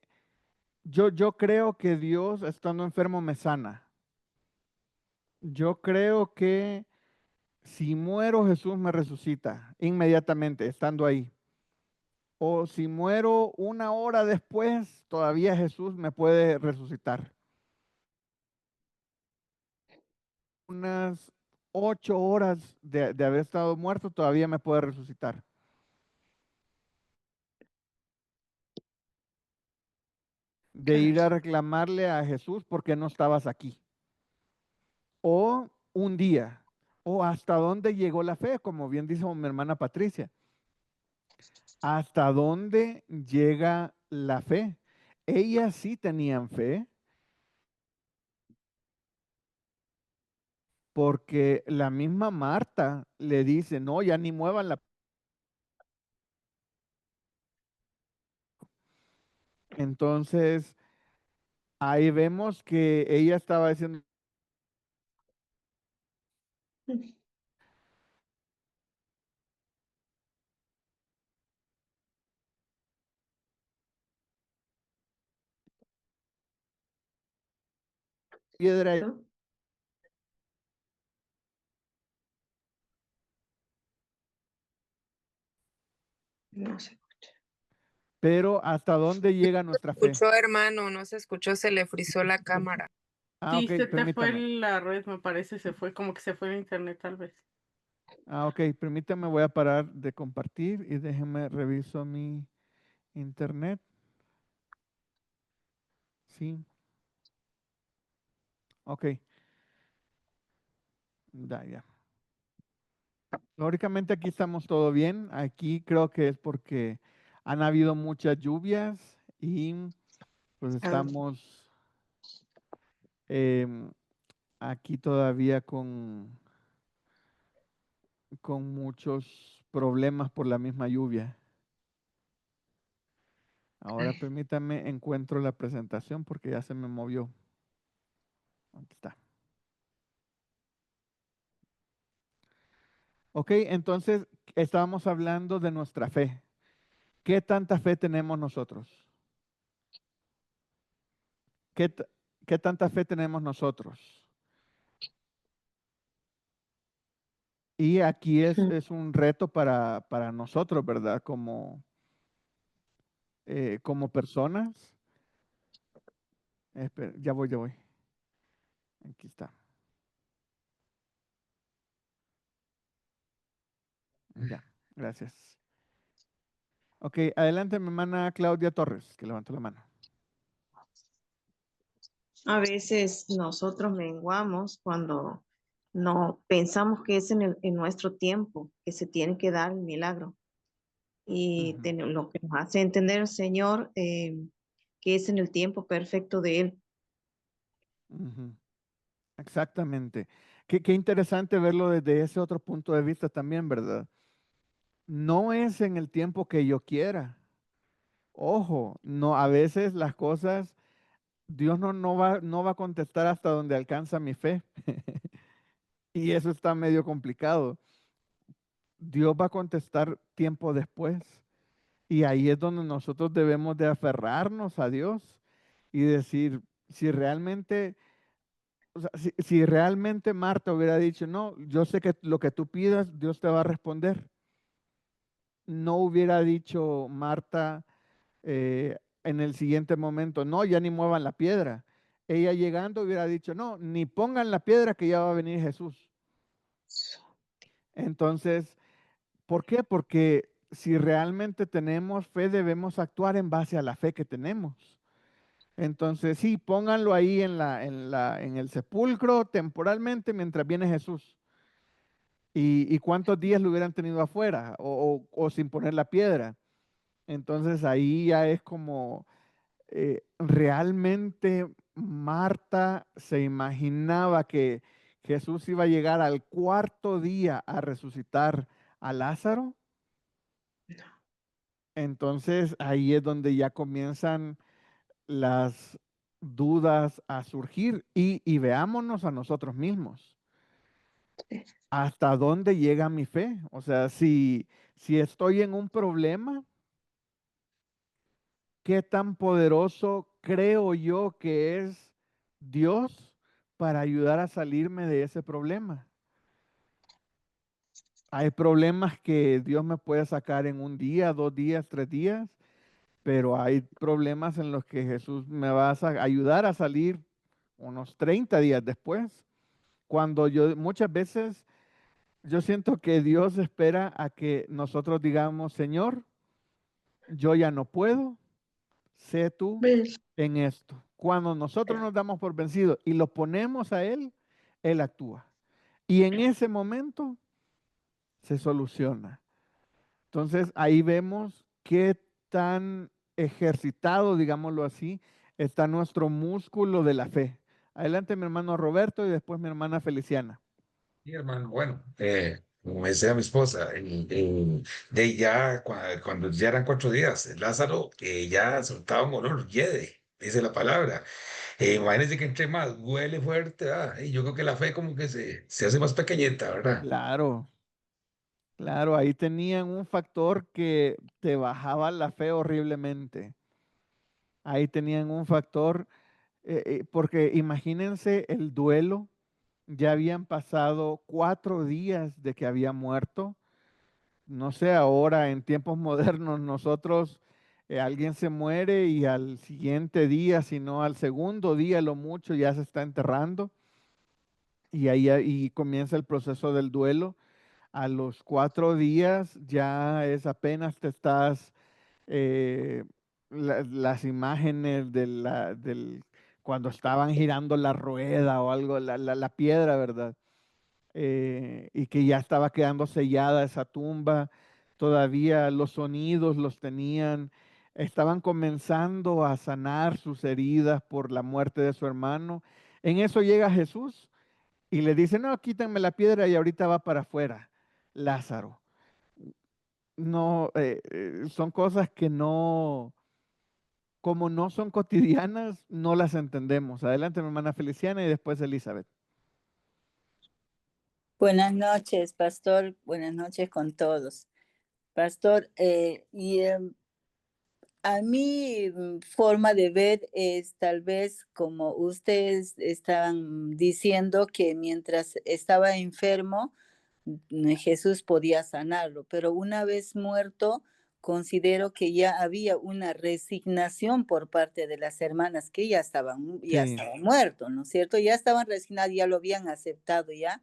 yo creo que Dios estando enfermo me sana. Yo creo que si muero Jesús me resucita inmediatamente estando ahí. O si muero una hora después, todavía Jesús me puede resucitar. Unas 8 horas de haber estado muerto, todavía me puede resucitar. De ir a Claro. reclamarle a Jesús porque no estabas aquí. O un día. O hasta dónde llegó la fe, como bien dijo mi hermana Patricia. ¿Hasta dónde llega la fe? Ellas sí tenían fe porque la misma Marta le dice, no, ya ni muevan la... Entonces, ahí vemos que ella estaba diciendo, piedra, ¿No? No sé. pero ¿hasta dónde llega nuestra fe? Escuchó, hermano, no se escuchó, se le frizó la cámara. Ah, Sí, ok, se te fue permítame. la red, me parece, se fue, como que se fue el internet tal vez. Ah, ok, permítame, voy a parar de compartir y déjeme reviso mi internet. Sí, ok, ya. Lógicamente aquí estamos todo bien. Aquí creo que es porque han habido muchas lluvias y pues Ah, estamos em, aquí todavía con muchos problemas por la misma lluvia. Ahora permítame, encuentro la presentación porque ya se me movió. Aquí está. Ok, entonces estábamos hablando de nuestra fe. ¿Qué tanta fe tenemos nosotros? ¿Qué, t- qué tanta fe tenemos nosotros? Y aquí mm. es un reto para nosotros, ¿verdad? Como personas. Espera, ya voy. Aquí está. Ya, gracias. Ok, adelante mi hermana Claudia Torres, que levantó la mano. A veces nosotros menguamos cuando no pensamos que es en nuestro tiempo que se tiene que dar el milagro. Y Ujú, lo que nos hace entender el Señor que es en el tiempo perfecto de Él. ujú. Exactamente. Qué interesante verlo desde ese otro punto de vista también, ¿verdad? No es en el tiempo que yo quiera. Ojo, no, a veces las cosas, Dios no va a contestar hasta donde alcanza mi fe. Y eso está medio complicado. Dios va a contestar tiempo después. Y ahí es donde nosotros debemos de aferrarnos a Dios y decir, si realmente o sea, si realmente Marta hubiera dicho, no, yo sé que lo que tú pidas, Dios te va a responder. No hubiera dicho Marta en el siguiente momento, no, ya ni muevan la piedra. Ella llegando hubiera dicho, no, ni pongan la piedra que ya va a venir Jesús. Entonces, ¿por qué? Porque si realmente tenemos fe, debemos actuar en base a la fe que tenemos. Entonces, sí, pónganlo ahí en el sepulcro temporalmente mientras viene Jesús. ¿Y cuántos días lo hubieran tenido afuera o sin poner la piedra? Entonces ahí ya es como realmente Marta se imaginaba que Jesús iba a llegar al cuarto día a resucitar a Lázaro. Entonces ahí es donde ya comienzan las dudas a surgir y veámonos a nosotros mismos. ¿Hasta dónde llega mi fe? O sea, si estoy en un problema, ¿qué tan poderoso creo yo que es Dios para ayudar a salirme de ese problema? Hay problemas que Dios me puede sacar en un día, 2 días, 3 días, pero hay problemas en los que Jesús me va a ayudar a salir unos 30 días después. Cuando muchas veces yo siento que Dios espera a que nosotros digamos, Señor, yo ya no puedo, sé tú ¿Ves? en esto. Cuando nosotros nos damos por vencidos y lo ponemos a Él, Él actúa. Y en ese momento se soluciona. Entonces ahí vemos qué tan ejercitado, digámoslo así, está nuestro músculo de la fe. Adelante mi hermano Roberto y después mi hermana Feliciana. Sí, hermano, bueno, como decía mi esposa, de ya cuando ya eran 4 días, Lázaro ya soltaba un olor, yede, dice la palabra. Imagínense que entre más huele fuerte, y yo creo que la fe como que se hace más pequeñita, ¿verdad? Claro, claro, ahí tenían un factor que te bajaba la fe horriblemente. Ahí tenían un factor, porque imagínense el duelo, ya habían pasado 4 días de que había muerto. No sé, ahora en tiempos modernos nosotros, alguien se muere y al siguiente día, sino al segundo día, lo mucho, ya se está enterrando y ahí comienza el proceso del duelo. A los 4 días ya es apenas te estás, eh, las imágenes cuando estaban girando la rueda o algo, la piedra, ¿verdad? Y que ya estaba quedando sellada esa tumba, todavía los sonidos los tenían, estaban comenzando a sanar sus heridas por la muerte de su hermano. En eso llega Jesús y le dice, no, quítenme la piedra y ahorita va para afuera, Lázaro. No, son cosas que no, como no son cotidianas, no las entendemos. Adelante, mi hermana Feliciana y después Elizabeth. Buenas noches, pastor. Buenas noches con todos. Pastor, a mi forma de ver es tal vez como ustedes estaban diciendo que mientras estaba enfermo, Jesús podía sanarlo, pero una vez muerto, considero que ya había una resignación por parte de las hermanas que ya Sí, estaban muertos, ¿no es cierto? Ya estaban resignados, ya lo habían aceptado ya.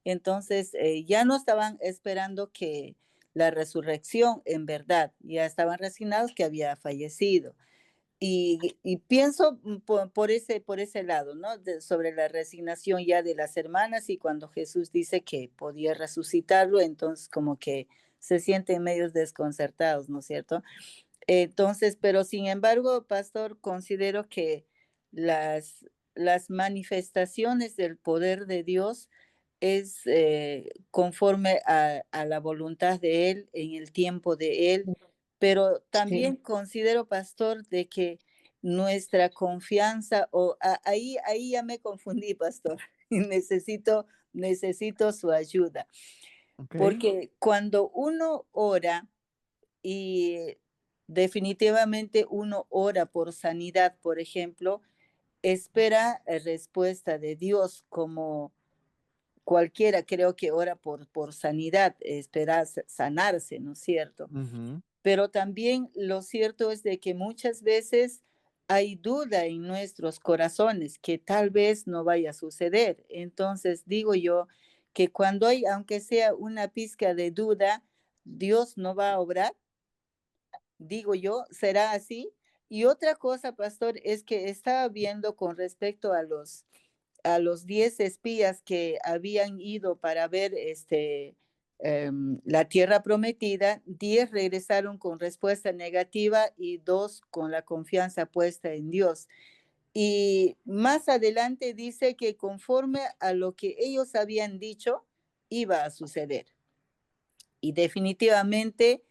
Entonces, ya no estaban esperando que la resurrección, en verdad, ya estaban resignados que había fallecido. Y pienso por ese lado, ¿no? Sobre la resignación ya de las hermanas y cuando Jesús dice que podía resucitarlo, entonces como que se sienten medios desconcertados, ¿no es cierto? Entonces, pero sin embargo, pastor, considero que las, las manifestaciones del poder de Dios es conforme a la voluntad de Él, en el tiempo de Él, pero también Sí, considero, pastor, de que nuestra confianza, ahí ya me confundí, pastor, y necesito su ayuda, ok. porque cuando uno ora, y definitivamente uno ora por sanidad, por ejemplo, espera respuesta de Dios como cualquiera, creo que ora por sanidad, espera sanarse, ¿no es cierto? Ujú. Pero también lo cierto es de que muchas veces hay duda en nuestros corazones que tal vez no vaya a suceder. Entonces digo yo que cuando hay, aunque sea una pizca de duda, Dios no va a obrar, digo yo, será así. Y otra cosa, pastor, es que estaba viendo con respecto a los 10 espías que habían ido para ver la tierra prometida, 10 regresaron con respuesta negativa y 2 con la confianza puesta en Dios. Y más adelante dice que conforme a lo que ellos habían dicho, iba a suceder. Y definitivamente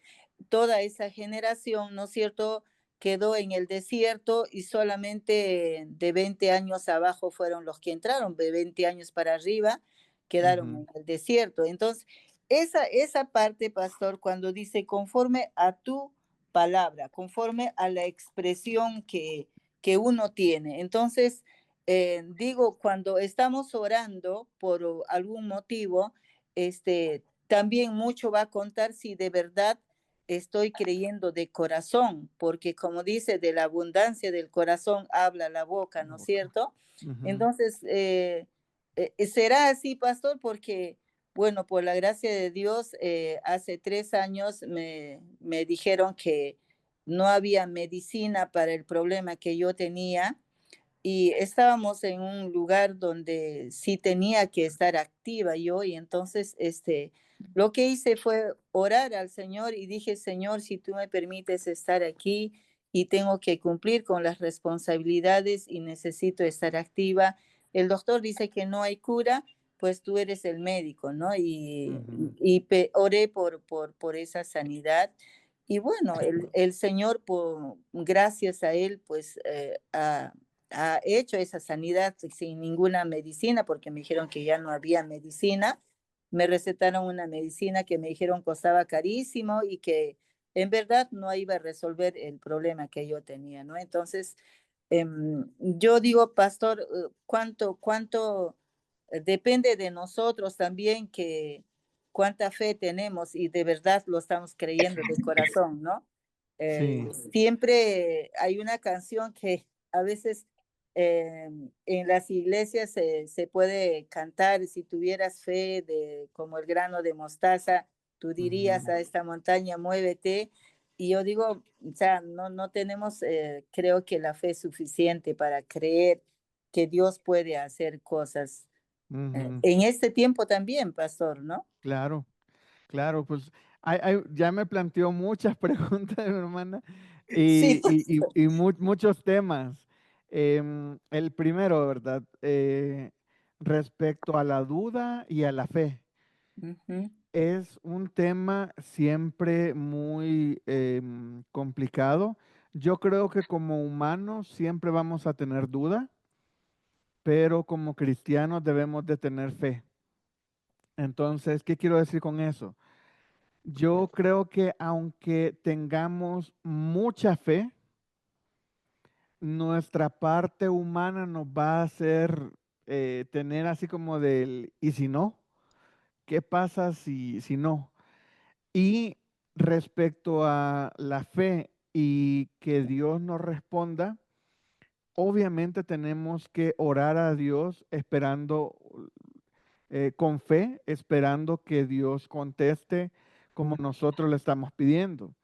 toda esa generación, ¿no es cierto?, quedó en el desierto y solamente de 20 años abajo fueron los que entraron, de 20 años para arriba quedaron en el desierto. Entonces, esa parte, pastor, cuando dice conforme a tu palabra, conforme a la expresión que uno tiene. Entonces, digo, cuando estamos orando por algún motivo, también mucho va a contar si de verdad estoy creyendo de corazón, porque como dice, de la abundancia del corazón habla la boca, ¿no es cierto? Ujú. Entonces, será así, pastor, porque, bueno, por la gracia de Dios, hace 3 años me dijeron que no había medicina para el problema que yo tenía y estábamos en un lugar donde sí tenía que estar activa yo y entonces lo que hice fue orar al Señor y dije, Señor, si tú me permites estar aquí y tengo que cumplir con las responsabilidades y necesito estar activa. El doctor dice que no hay cura, pues tú eres el médico, ¿no? Ujú. Oré por esa sanidad. Y bueno, el Señor, gracias a Él, pues ha hecho esa sanidad sin ninguna medicina, porque me dijeron que ya no había medicina. Me recetaron una medicina que me dijeron costaba carísimo y que en verdad no iba a resolver el problema que yo tenía, ¿no? Entonces, yo digo, pastor, cuánto depende de nosotros también que cuánta fe tenemos y de verdad lo estamos creyendo de corazón, ¿no? Sí. Siempre hay una canción que a veces en las iglesias se puede cantar, si tuvieras fe como el grano de mostaza, tú dirías Ujú. a esta montaña, muévete. Y yo digo, o sea, no tenemos, creo que la fe suficiente para creer que Dios puede hacer cosas Ujú. en este tiempo también, pastor, ¿no? Claro, claro, pues ya me planteó muchas preguntas, hermana, Sí, y muchos temas. El primero, ¿verdad? Respecto a la duda y a la fe. Ujú. Es un tema siempre muy complicado. Yo creo que como humanos siempre vamos a tener duda, pero como cristianos debemos de tener fe. Entonces, ¿qué quiero decir con eso? Yo creo que aunque tengamos mucha fe, nuestra parte humana nos va a hacer tener así como del, ¿y si no? ¿Qué pasa si no? Y respecto a la fe y que Dios nos responda, obviamente tenemos que orar a Dios esperando, con fe, esperando que Dios conteste como nosotros le estamos pidiendo.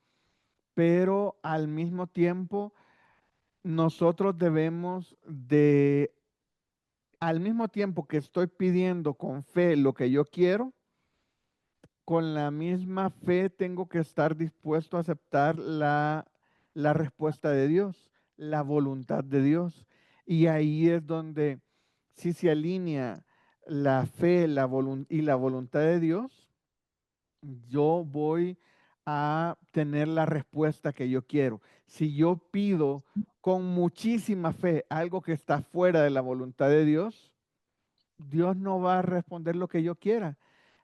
Pero al mismo tiempo, nosotros debemos de, al mismo tiempo que estoy pidiendo con fe lo que yo quiero, con la misma fe tengo que estar dispuesto a aceptar la respuesta de Dios, la voluntad de Dios. Y ahí es donde si se alinea la fe y la voluntad de Dios, yo voy a tener la respuesta que yo quiero. Si yo pido con muchísima fe algo que está fuera de la voluntad de Dios, Dios no va a responder lo que yo quiera.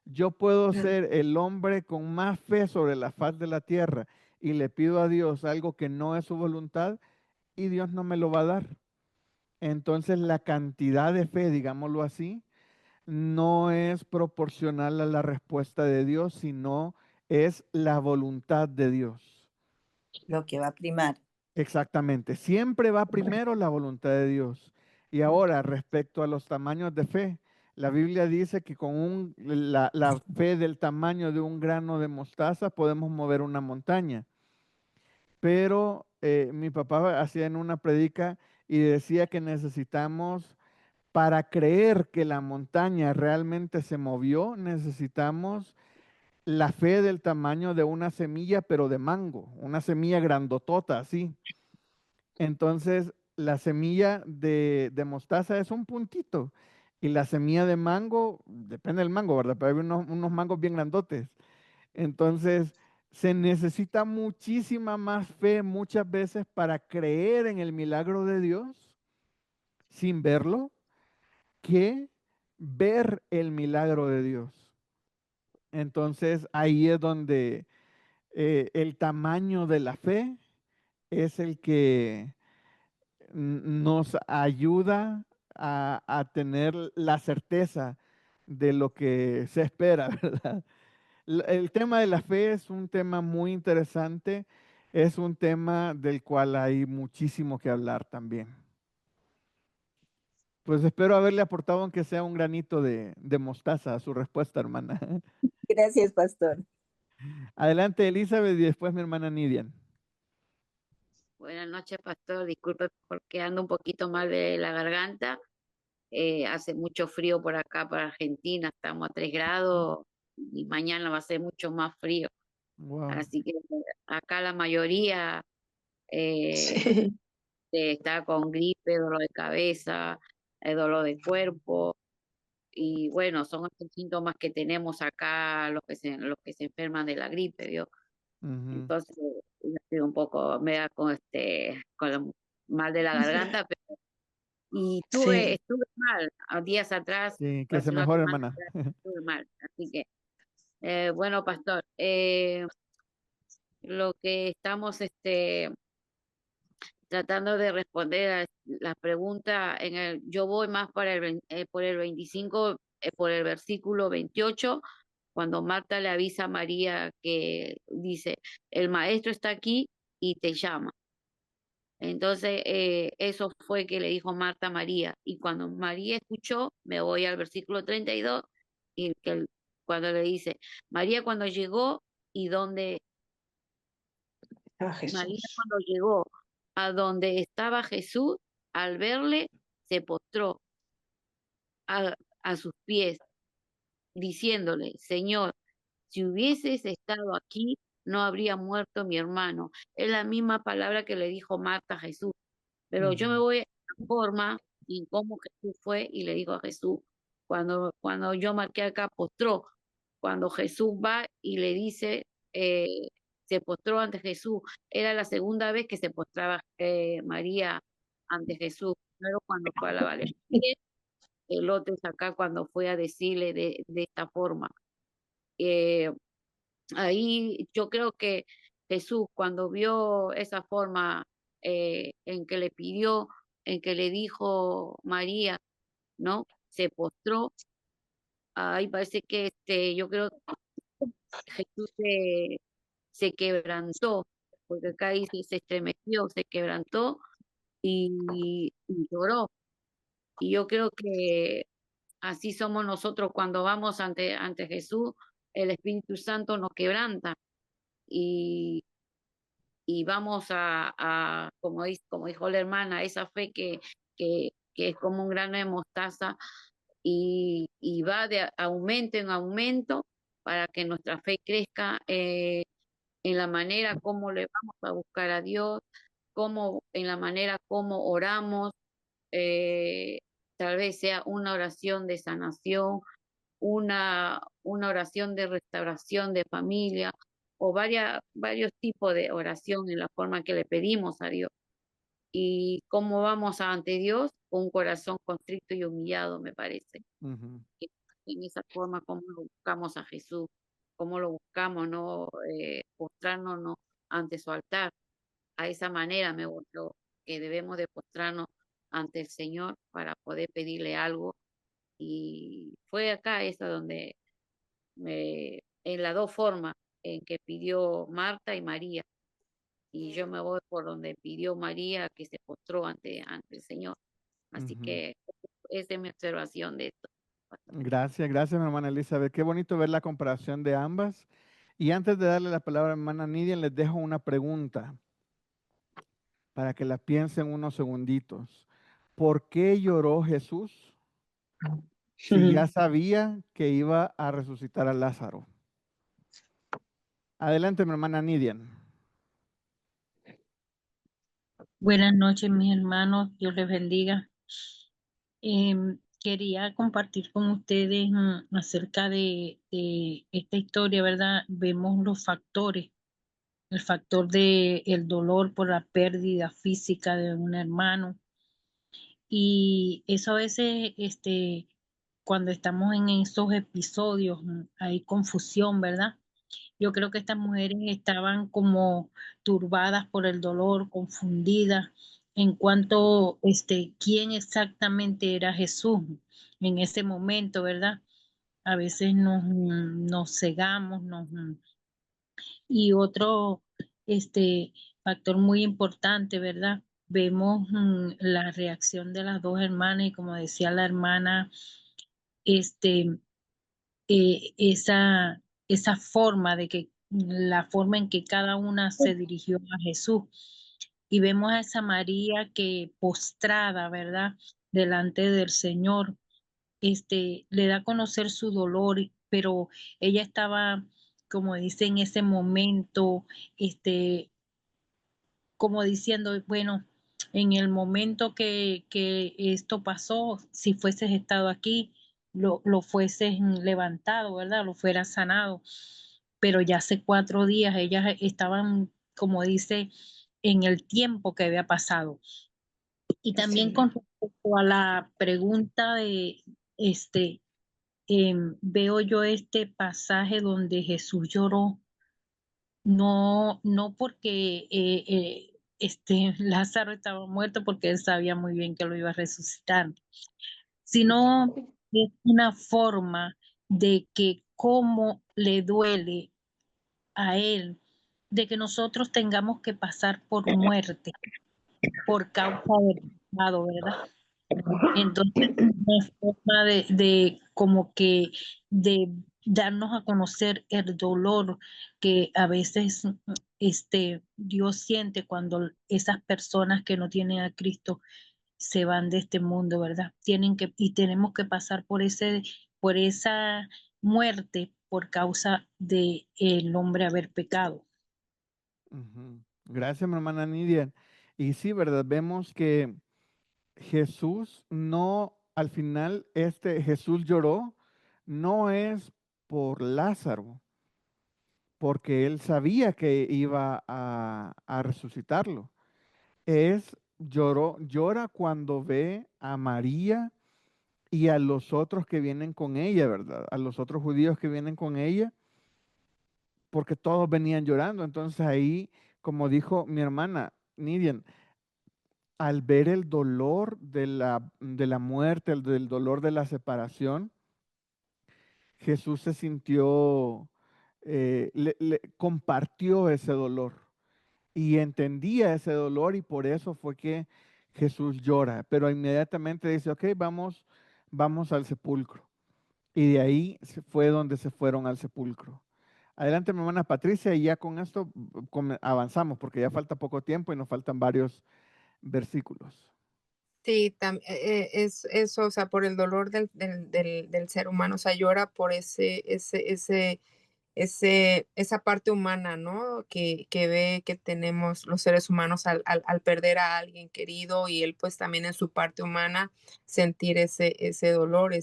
Yo puedo ser el hombre con más fe sobre la faz de la tierra y le pido a Dios algo que no es su voluntad y Dios no me lo va a dar. Entonces la cantidad de fe, digámoslo así, no es proporcional a la respuesta de Dios, sino es la voluntad de Dios. Lo que va a primar. Exactamente. Siempre va primero la voluntad de Dios. Y ahora, respecto a los tamaños de fe, la Biblia dice que con la fe del tamaño de un grano de mostaza podemos mover una montaña. Pero mi papá hacía en una predica y decía que necesitamos, para creer que la montaña realmente se movió, necesitamos la fe del tamaño de una semilla, pero de mango, una semilla grandotota, así. Entonces, la semilla de mostaza es un puntito y la semilla de mango, depende del mango, ¿verdad? Pero hay unos mangos bien grandotes. Entonces, se necesita muchísima más fe muchas veces para creer en el milagro de Dios sin verlo que ver el milagro de Dios. Entonces, ahí es donde el tamaño de la fe es el que nos ayuda a tener la certeza de lo que se espera, ¿verdad? El tema de la fe es un tema muy interesante, es un tema del cual hay muchísimo que hablar también. Pues espero haberle aportado aunque sea un granito de mostaza a su respuesta, hermana. Gracias, pastor. Adelante, Elizabeth, y después mi hermana Nidian. Buenas noches, pastor. Disculpe porque ando un poquito mal de la garganta. Hace mucho frío por acá, para Argentina. Estamos a 3 grados y mañana va a ser mucho más frío. Wow. Así que acá la mayoría Sí. está con gripe, dolor de cabeza, dolor de cuerpo. Y bueno, son estos síntomas que tenemos acá los que se enferman de la gripe, ¿vio? Ujú. Entonces, yo estoy un poco, me da con mal de la garganta, y Sí. estuve mal, a días atrás, Sí, que se hace una mejore, semana hermana. atrás, estuve mal. Así que, bueno, pastor, lo que estamos tratando de responder a las preguntas, yo voy más por el 25, por el versículo 28, cuando Marta le avisa a María que dice, el maestro está aquí y te llama. Entonces, eso fue que le dijo Marta a María. Y cuando María escuchó, me voy al versículo 32, y cuando le dice, María cuando llegó y donde A María Jesús. cuando llegó a donde estaba Jesús, al verle, se postró a sus pies, diciéndole, Señor, si hubieses estado aquí, no habría muerto mi hermano. Es la misma palabra que le dijo Marta a Jesús. Pero yo me Ujú. voy a la forma en cómo Jesús fue y le dijo a Jesús, cuando yo marqué acá, postró, cuando Jesús va y le dice, se postró ante Jesús, era la segunda vez que se postraba María ante Jesús, primero cuando fue a la Valentía, el otro es acá cuando fue a decirle de esta forma. Eh, Ahí yo creo que Jesús, cuando vio esa forma en que le pidió, en que le dijo María, ¿no? Se postró. Ahí parece que yo creo que Jesús se quebrantó, porque acá dice se estremeció, se quebrantó y lloró. Y yo creo que así somos nosotros cuando vamos ante Jesús, el Espíritu Santo nos quebranta. Y y vamos como dijo la hermana, esa fe que es como un grano de mostaza y va de aumento en aumento para que nuestra fe crezca en la manera como le vamos a buscar a Dios, en la manera como oramos, eh, tal vez sea una oración de sanación, una oración de restauración de familia o varios tipos de oración en la forma que le pedimos a Dios. Y cómo vamos ante Dios con un corazón constricto y humillado, me parece. Ujú. Y en esa forma, cómo lo buscamos a Jesús, cómo lo buscamos, ¿no? Postrarnos, ¿no? Ante su altar. A esa manera me gustó que debemos de postrarnos ante el Señor para poder pedirle algo. Y fue acá esa donde en las dos formas en que pidió Marta y María. Y yo me voy por donde pidió María, que se postró ante el Señor. Así Ujú. que esa es mi observación de esto. Gracias, gracias, mi hermana Elizabeth. Qué bonito ver la comparación de ambas. Y antes de darle la palabra a mi hermana Nidia, les dejo una pregunta para que la piensen unos segunditos. ¿Por qué lloró Jesús si ya sabía que iba a resucitar a Lázaro? Adelante, mi hermana Nidian. Buenas noches, mis hermanos. Dios les bendiga. Quería compartir con ustedes acerca de esta historia, ¿verdad? Vemos los factores. El factor de el dolor por la pérdida física de un hermano. Y eso a veces, cuando estamos en esos episodios, hay confusión, ¿verdad? Yo creo que estas mujeres estaban como turbadas por el dolor, confundidas en cuanto quién exactamente era Jesús en ese momento, ¿verdad? A veces nos cegamos, y otro factor muy importante, ¿verdad? Vemos la reacción de las dos hermanas y como decía la hermana, este, esa forma de que la forma en que cada una se dirigió a Jesús. Y vemos a esa María que postrada, ¿verdad? Delante del Señor, le da a conocer su dolor, pero ella estaba, como dice, en ese momento, como diciendo, bueno, en el momento que esto pasó, si fueses estado aquí, lo fueses levantado, ¿verdad? Lo fuera sanado. Pero ya hace 4 días ellas estaban, como dice, en el tiempo que había pasado. Y también con respecto a la pregunta de, veo yo este pasaje donde Jesús lloró, no porque Lázaro estaba muerto, porque él sabía muy bien que lo iba a resucitar, sino es una forma de que cómo le duele a él de que nosotros tengamos que pasar por muerte por causa del pecado, ¿verdad? Entonces, una forma de como que de darnos a conocer el dolor que a veces Dios siente cuando esas personas que no tienen a Cristo se van de este mundo, ¿verdad? Y tenemos que pasar por esa muerte por causa de el hombre haber pecado. Ujú. Gracias, mi hermana Nidia. Y sí, ¿verdad? Vemos que Jesús no, al final, Jesús lloró, no es por Lázaro, porque él sabía que iba a resucitarlo. Llora cuando ve a María y a los otros que vienen con ella, ¿verdad? A los otros judíos que vienen con ella, porque todos venían llorando. Entonces ahí, como dijo mi hermana Nidian, al ver el dolor de la muerte, del dolor de la separación, Jesús se sintió, le compartió ese dolor y entendía ese dolor y por eso fue que Jesús llora, pero inmediatamente dice, ok, vamos al sepulcro. Y de ahí fue donde se fueron al sepulcro. Adelante, mi hermana Patricia, y ya con esto avanzamos porque ya falta poco tiempo y nos faltan varios versículos. Sí, es eso, o sea, por el dolor del ser humano, o sea, llora por esa parte humana, ¿no? Que ve que tenemos los seres humanos al perder a alguien querido y él pues también en su parte humana sentir ese dolor,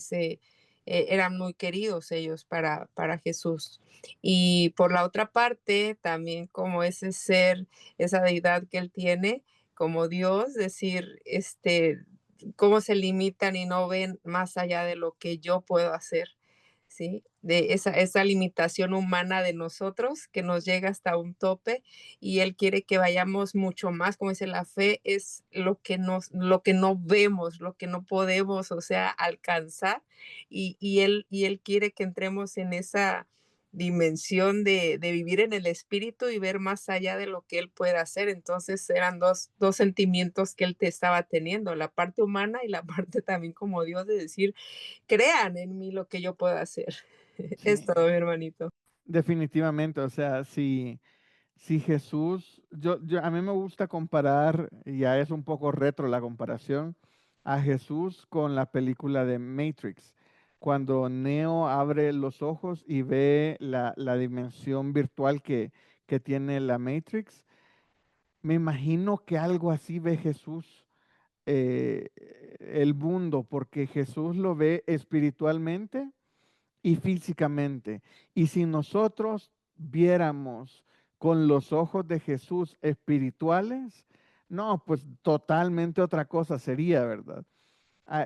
eran muy queridos ellos para Jesús. Y por la otra parte, también como ese ser, esa deidad que él tiene, como Dios, decir, cómo se limitan y no ven más allá de lo que yo puedo hacer. ¿sí? De esa limitación humana de nosotros que nos llega hasta un tope y Él quiere que vayamos mucho más, como dice, la fe es lo que no vemos, lo que no podemos, o sea, alcanzar y Él quiere que entremos en esa dimensión de vivir en el espíritu y ver más allá de lo que Él puede hacer. Entonces eran dos sentimientos que Él te estaba teniendo, la parte humana y la parte también como Dios de decir, crean en mí lo que yo puedo hacer. Es Sí, todo, mi hermanito. definitivamente. O sea, si Jesús, a mí me gusta comparar, y ya es un poco retro la comparación, a Jesús con la película de Matrix. Cuando Neo abre los ojos y ve la dimensión virtual que tiene la Matrix, me imagino que algo así ve Jesús, eh, el mundo, porque Jesús lo ve espiritualmente y físicamente. Y si nosotros viéramos con los ojos de Jesús espirituales, no, pues totalmente otra cosa sería, ¿verdad?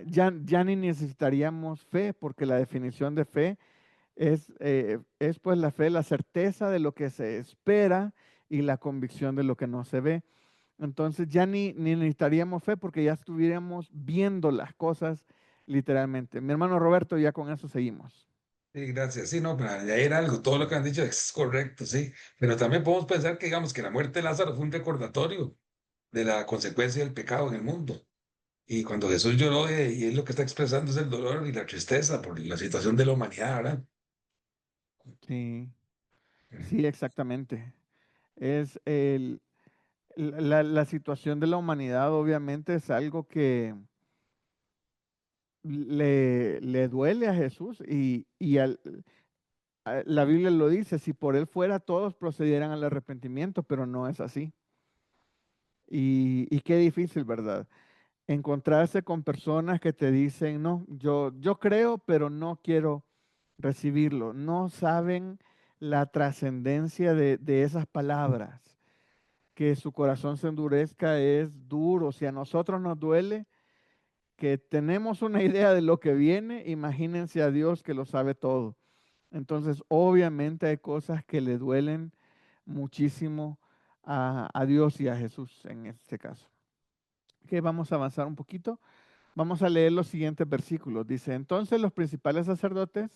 Ya ni necesitaríamos fe, porque la definición de fe es pues la fe, la certeza de lo que se espera y la convicción de lo que no se ve. Entonces ya ni necesitaríamos fe porque ya estuviéramos viendo las cosas literalmente. Mi hermano Roberto, ya con eso seguimos. Sí, gracias. Sí, no, para añadir algo, todo lo que han dicho es correcto, sí. Pero también podemos pensar que, digamos, que la muerte de Lázaro fue un recordatorio de la consecuencia del pecado en el mundo. Y cuando Jesús lloró, y él lo que está expresando es el dolor y la tristeza por la situación de la humanidad, ¿verdad? Sí, Ujú. sí, exactamente. Es la situación de la humanidad, obviamente, es algo que le duele a Jesús la Biblia lo dice, si por él fuera, todos procedieran al arrepentimiento, pero no es así. Y qué difícil, ¿verdad? Encontrarse con personas que te dicen, no, yo creo, pero no quiero recibirlo. No saben la trascendencia de esas palabras. Que su corazón se endurezca es duro. Si a nosotros nos duele, que tenemos una idea de lo que viene, imagínense a Dios que lo sabe todo. Entonces, obviamente hay cosas que le duelen muchísimo a Dios y a Jesús en este caso. Ok, vamos a avanzar un poquito. Vamos a leer los siguientes versículos. Dice, entonces los principales sacerdotes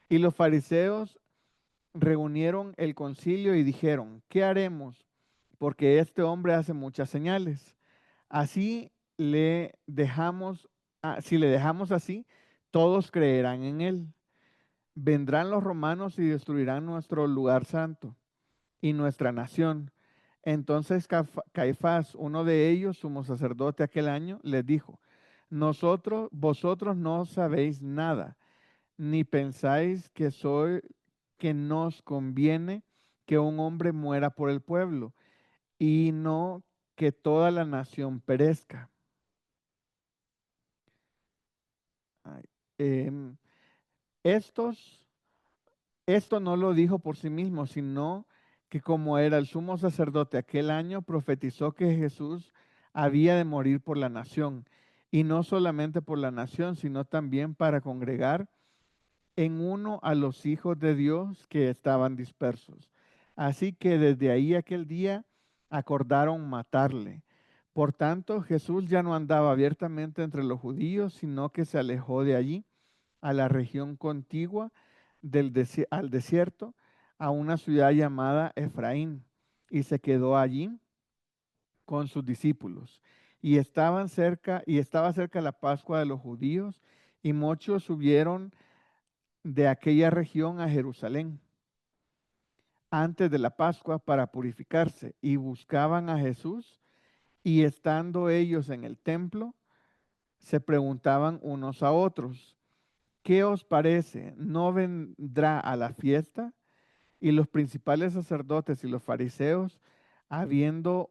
y los fariseos reunieron el concilio y dijeron, ¿qué haremos? Porque este hombre hace muchas señales. Así le dejamos, si le dejamos así, todos creerán en él. Vendrán los romanos y destruirán nuestro lugar santo y nuestra nación. Entonces Caifás, uno de ellos, sumo sacerdote aquel año, les dijo, vosotros no sabéis nada, ni pensáis que nos conviene que un hombre muera por el pueblo y no que toda la nación perezca. Ay, em, estos Esto no lo dijo por sí mismo, sino que como era el sumo sacerdote aquel año, profetizó que Jesús había de morir por la nación, y no solamente por la nación, sino también para congregar en uno a los hijos de Dios que estaban dispersos. Así que desde ahí aquel día acordaron matarle. Por tanto, Jesús ya no andaba abiertamente entre los judíos, sino que se alejó de allí a la región contigua al desierto, a una ciudad llamada Efraín, y se quedó allí con sus discípulos. Y estaba cerca la Pascua de los judíos, y muchos subieron de aquella región a Jerusalén antes de la Pascua para purificarse, y buscaban a Jesús, y estando ellos en el templo, se preguntaban unos a otros, ¿qué os parece? ¿No vendrá a la fiesta? Y los principales sacerdotes y los fariseos, habiendo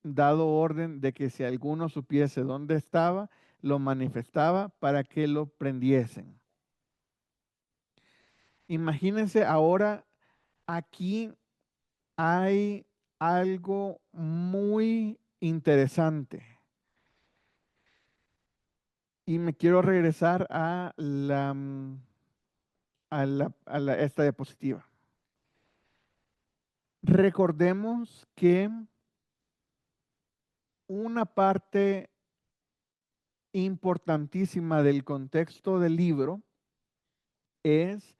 dado orden de que si alguno supiese dónde estaba, lo manifestaba para que lo prendiesen. Imagínense ahora, aquí hay algo muy interesante. Y me quiero regresar a esta diapositiva. Recordemos que una parte importantísima del contexto del libro es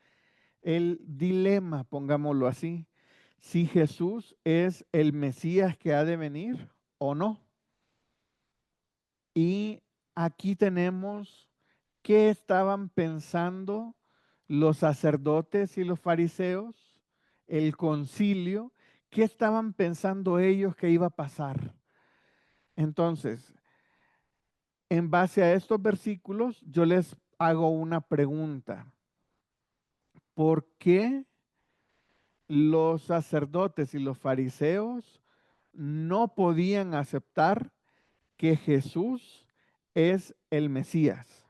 el dilema, pongámoslo así, si Jesús es el Mesías que ha de venir o no. Y aquí tenemos qué estaban pensando los sacerdotes y los fariseos, el concilio, qué estaban pensando ellos que iba a pasar. Entonces, en base a estos versículos, yo les hago una pregunta. ¿Por qué los sacerdotes y los fariseos no podían aceptar que Jesús es el Mesías?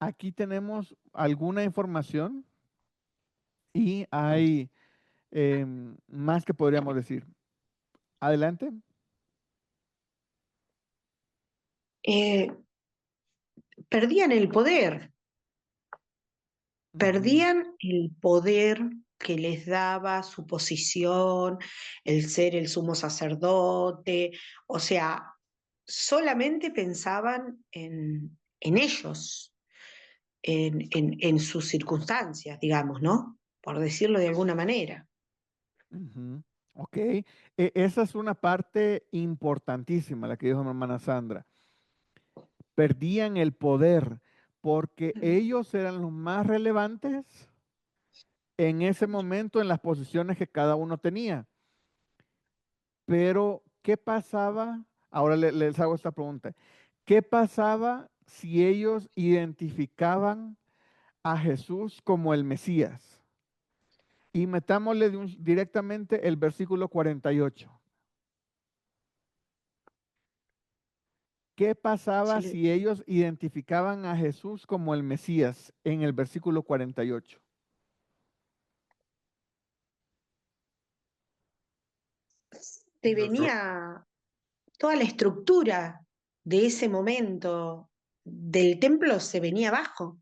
Aquí tenemos alguna información y hay más que podríamos decir. Adelante. Perdían el poder, Ujú. perdían el poder que les daba su posición, el ser el sumo sacerdote, o sea, solamente pensaban en ellos, en sus circunstancias, digamos, ¿no? Por decirlo de alguna manera. Ujú. Ok, esa es una parte importantísima, la que dijo mi hermana Sandra. Perdían el poder porque ellos eran los más relevantes en ese momento en las posiciones que cada uno tenía. Pero, ¿qué pasaba? Ahora les hago esta pregunta. ¿Qué pasaba si ellos identificaban a Jesús como el Mesías? Y metámosle directamente el versículo 48. ¿Qué pasaba Sí, si ellos identificaban a Jesús como el Mesías en el versículo 48? te venía toda la estructura de ese momento del templo se venía abajo,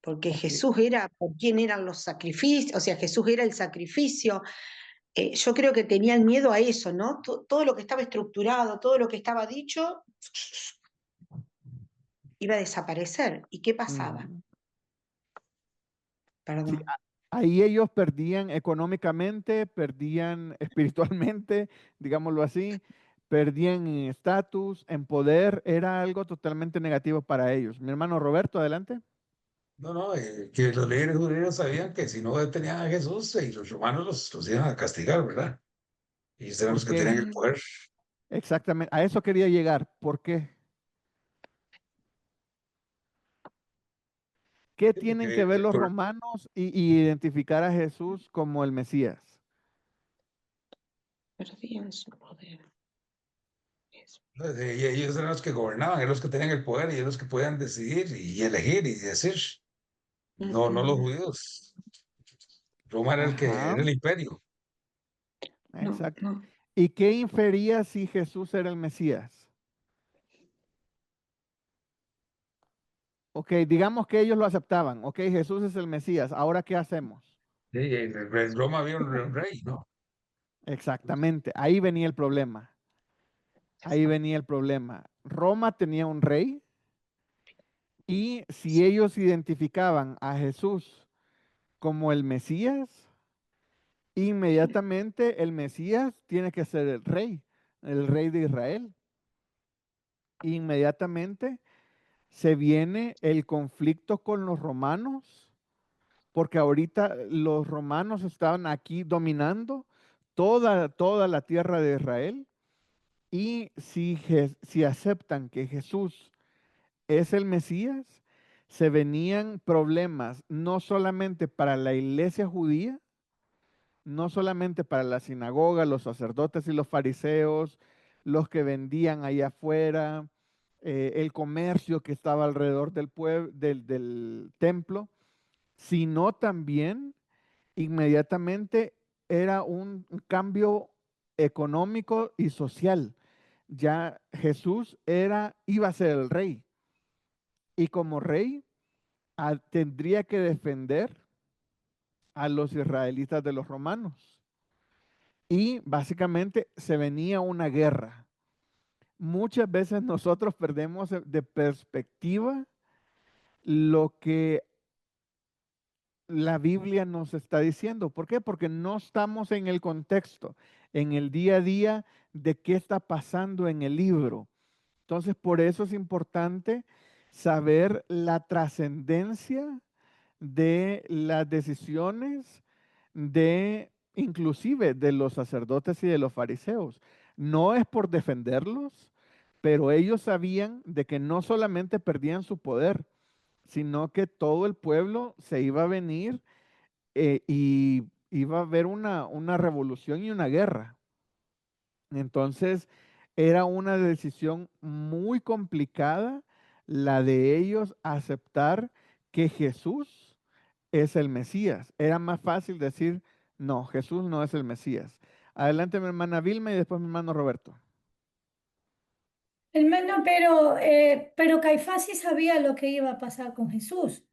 porque Ok. Jesús era por quién eran los sacrificios, o sea, Jesús era el sacrificio. Yo creo que tenían miedo a eso, ¿no? Todo lo que estaba estructurado, todo lo que estaba dicho, iba a desaparecer. ¿Y qué pasaba? Ujú. Sí, Perdón. ahí ellos perdían económicamente, perdían espiritualmente, digámoslo así, perdían en estatus, en poder, era algo totalmente negativo para ellos. Mi hermano Roberto, adelante. No, que los líderes judíos sabían que si no detenían a Jesús, y los romanos los iban a castigar, ¿verdad? Y ellos eran los ¿Por que qué? tenían el poder. Exactamente, a eso quería llegar. ¿Por qué? ¿Qué Sí, tienen que ver los romanos y identificar a Jesús como el Mesías? Perdían su poder. y ellos eran los que gobernaban, eran los que tenían el poder y eran los que podían decidir y elegir y decir. No los judíos. Roma era el que Ajá, era el imperio. No, exacto. no. ¿Y qué infería si Jesús era el Mesías? Ok, digamos que ellos lo aceptaban. Ok, Jesús es el Mesías. ¿Ahora qué hacemos? Sí, en Roma había un rey, ¿no? Exactamente, ahí venía el problema. Ahí venía el problema. Roma tenía un rey y si ellos identificaban a Jesús como el Mesías, inmediatamente el Mesías tiene que ser el rey de Israel. Inmediatamente se viene el conflicto con los romanos, porque ahorita los romanos estaban aquí dominando toda la tierra de Israel. Y si aceptan que Jesús es el Mesías, se venían problemas no solamente para la iglesia judía, no solamente para la sinagoga, los sacerdotes y los fariseos, los que vendían allá afuera, el comercio que estaba alrededor del pueblo, del templo, sino también inmediatamente era un cambio económico y social. ya Jesús iba a ser el rey. Y como rey, tendría que defender a los israelitas de los romanos. Y básicamente se venía una guerra. Muchas veces nosotros perdemos de perspectiva lo que la Biblia nos está diciendo. ¿Por qué? Porque no estamos en el contexto, en el día a día de qué está pasando en el libro. Entonces, por eso es importante saber la trascendencia de las decisiones inclusive de los sacerdotes y de los fariseos. No es por defenderlos, pero ellos sabían de que no solamente perdían su poder, sino que todo el pueblo se iba a venir y iba a haber una revolución y una guerra. Entonces, era una decisión muy complicada la de ellos aceptar que Jesús es el Mesías. Era más fácil decir, no, Jesús no es el Mesías. Adelante mi hermana Vilma y después mi hermano Roberto. Hermano, pero Caifás sí sabía lo que iba a pasar con Jesús,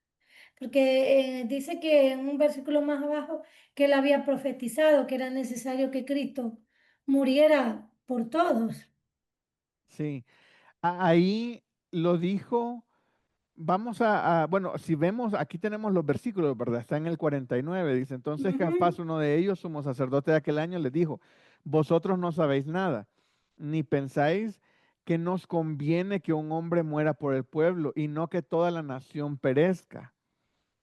porque dice que en un versículo más abajo que él había profetizado que era necesario que Cristo muriera por todos. Sí, ahí lo dijo. Vamos bueno, si vemos, aquí tenemos los versículos, ¿verdad? Está en el 49, dice, entonces Caifás, Ujú. uno de ellos, sumo sacerdote de aquel año, les dijo, vosotros no sabéis nada, ni pensáis que nos conviene que un hombre muera por el pueblo y no que toda la nación perezca.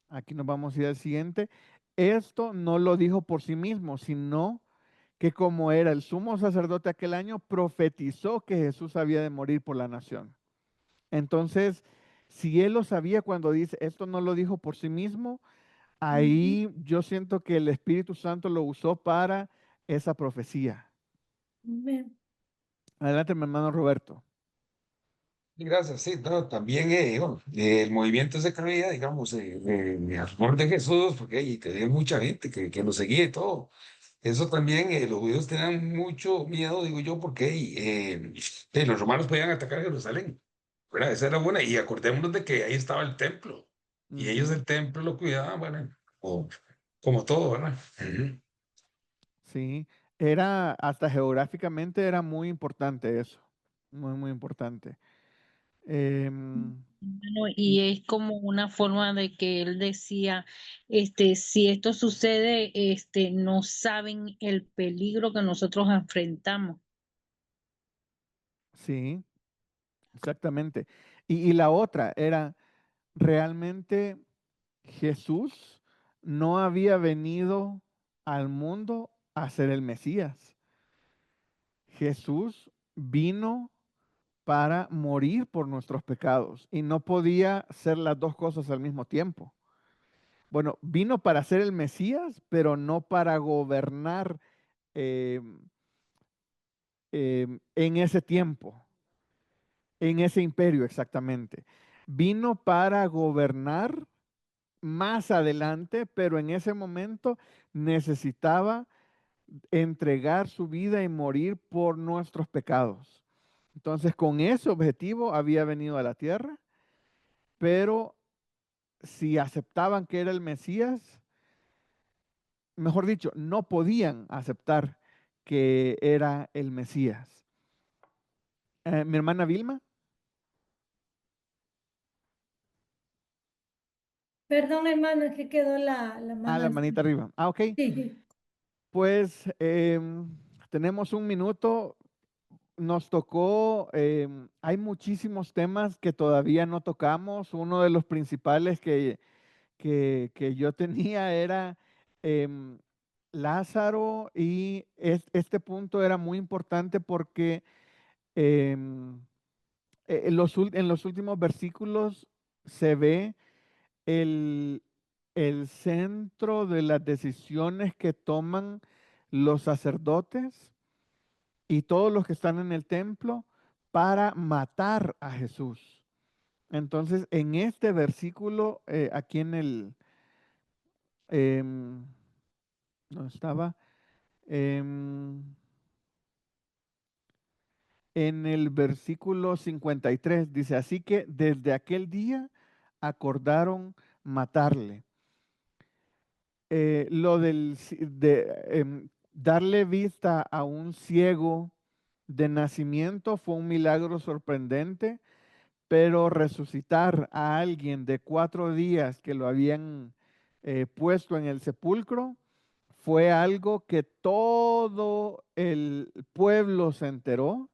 Aquí nos vamos a ir al siguiente. Esto no lo dijo por sí mismo, sino que como era el sumo sacerdote aquel año, profetizó que Jesús había de morir por la nación. Entonces, si él lo sabía cuando dice, esto no lo dijo por sí mismo, ahí yo siento que el Espíritu Santo lo usó para esa profecía. Amén. Adelante, mi hermano Roberto. Y gracias, sí, no, también bueno, el movimiento ese que había, digamos, a favor de Jesús, porque ahí tenía mucha gente que lo seguía y todo. Eso también, los judíos tenían mucho miedo, digo yo, porque los romanos podían atacar Jerusalén, ¿verdad? Esa era buena, y acordémonos de que ahí estaba el templo, y ellos Ujú. el templo lo cuidaban, bueno, como todo, ¿verdad? Ujú. Sí, era, hasta geográficamente era muy importante eso, muy, muy importante. Bueno, Y y es como una forma de que él decía, si esto sucede, no saben el peligro que nosotros enfrentamos. sí, exactamente. Y la otra era, realmente Jesús no había venido al mundo a ser el Mesías. Jesús vino para morir por nuestros pecados y no podía ser las dos cosas al mismo tiempo. Bueno, vino para ser el Mesías, pero no para gobernar eh, en ese tiempo, en ese imperio exactamente. Vino para gobernar más adelante, pero en ese momento necesitaba entregar su vida y morir por nuestros pecados. Entonces, con ese objetivo había venido a la tierra, pero si aceptaban que era el Mesías, mejor dicho, no podían aceptar que era el Mesías. Mi hermana Vilma. Perdón, hermano, es que quedó la Ah, mano la al manita frente. arriba. Ah, ok. Sí, sí. Pues tenemos un minuto. Nos tocó, hay muchísimos temas que todavía no tocamos. Uno de los principales que yo tenía era em, Lázaro y este punto era muy importante porque em, en los últimos versículos se ve el, el centro de las decisiones que toman los sacerdotes y todos los que están en el templo para matar a Jesús. Entonces, en este versículo, aquí en ¿dónde estaba? Em, en el versículo 53. Dice, así que desde aquel día acordaron matarle. Lo de darle vista a un ciego de nacimiento fue un milagro sorprendente, pero resucitar a alguien de 4 días que lo habían puesto en el sepulcro fue algo que todo el pueblo se enteró.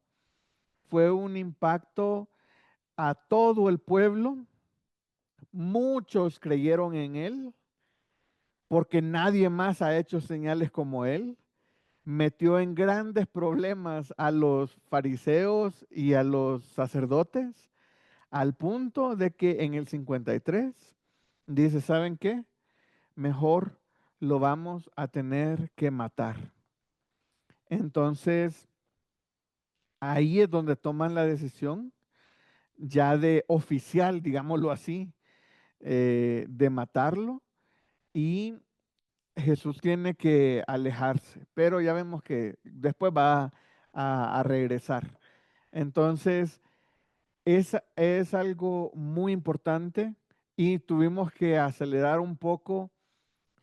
Fue un impacto a todo el pueblo. Muchos creyeron en él porque nadie más ha hecho señales como él. Metió en grandes problemas a los fariseos y a los sacerdotes, al punto de que en el 53 dice, ¿saben qué? Mejor lo vamos a tener que matar. Entonces, ahí es donde toman la decisión ya de oficial, digámoslo así, de matarlo, y Jesús tiene que alejarse, pero ya vemos que después va a regresar. Entonces, es algo muy importante y tuvimos que acelerar un poco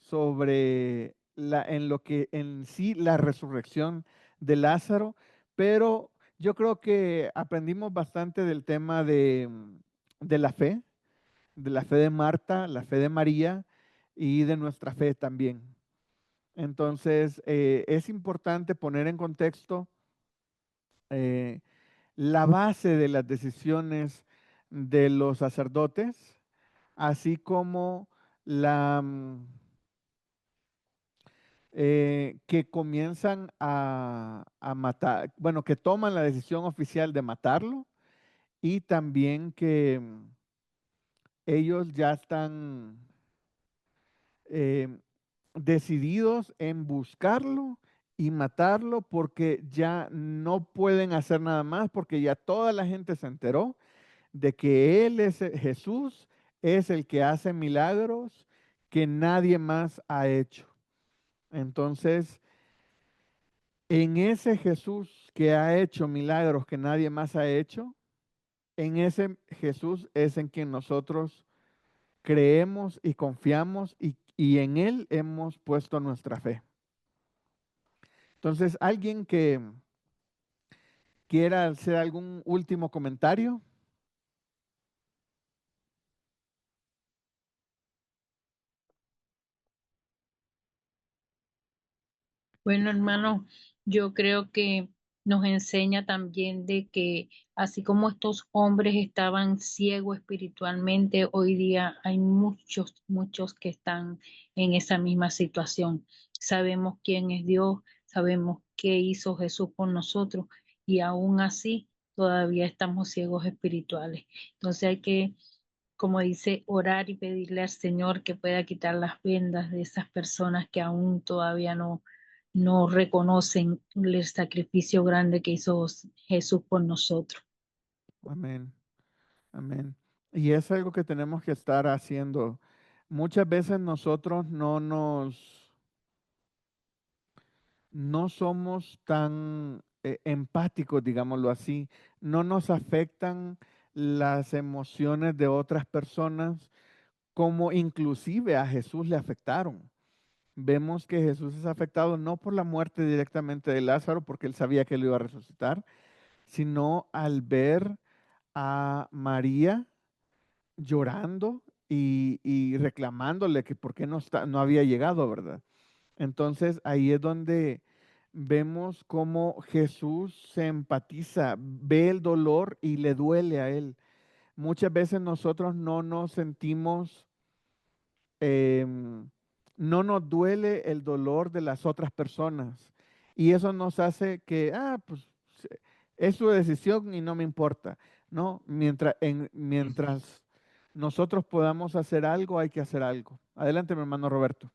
sobre en lo que en sí la resurrección de Lázaro, pero yo creo que aprendimos bastante del tema de de la fe de Marta, la fe de María y de nuestra fe también. Entonces, es importante poner en contexto eh, la base de las decisiones de los sacerdotes, así como que comienzan a matar, bueno, que toman la decisión oficial de matarlo y también que ellos ya están eh, decididos en buscarlo y matarlo porque ya no pueden hacer nada más, porque ya toda la gente se enteró de que Él es Jesús, es el que hace milagros que nadie más ha hecho. Entonces, en ese Jesús que ha hecho milagros que nadie más ha hecho, en ese Jesús es en quien nosotros creemos y confiamos y en Él hemos puesto nuestra fe. Entonces, ¿alguien que quiera hacer algún último comentario? Bueno, hermano, yo creo que nos enseña también de que así como estos hombres estaban ciegos espiritualmente, hoy día hay muchos que están en esa misma situación. Sabemos quién es Dios, sabemos qué hizo Jesús por nosotros y aún así todavía estamos ciegos espirituales. Entonces hay que, como dice, orar y pedirle al Señor que pueda quitar las vendas de esas personas que aún todavía no reconocen el sacrificio grande que hizo Jesús por nosotros. Amén, amén. Y es algo que tenemos que estar haciendo. Muchas veces nosotros no somos tan empáticos, digámoslo así. No nos afectan las emociones de otras personas como inclusive a Jesús le afectaron. Vemos que Jesús es afectado no por la muerte directamente de Lázaro, porque él sabía que lo iba a resucitar, sino al ver a María llorando y reclamándole que por qué no había llegado, ¿verdad? Entonces ahí es donde vemos cómo Jesús se empatiza, ve el dolor y le duele a él. Muchas veces nosotros no nos sentimos, no nos duele el dolor de las otras personas. Y eso nos hace que, pues es su decisión y no me importa. No, mientras nosotros podamos hacer algo, hay que hacer algo. Adelante, mi hermano Roberto.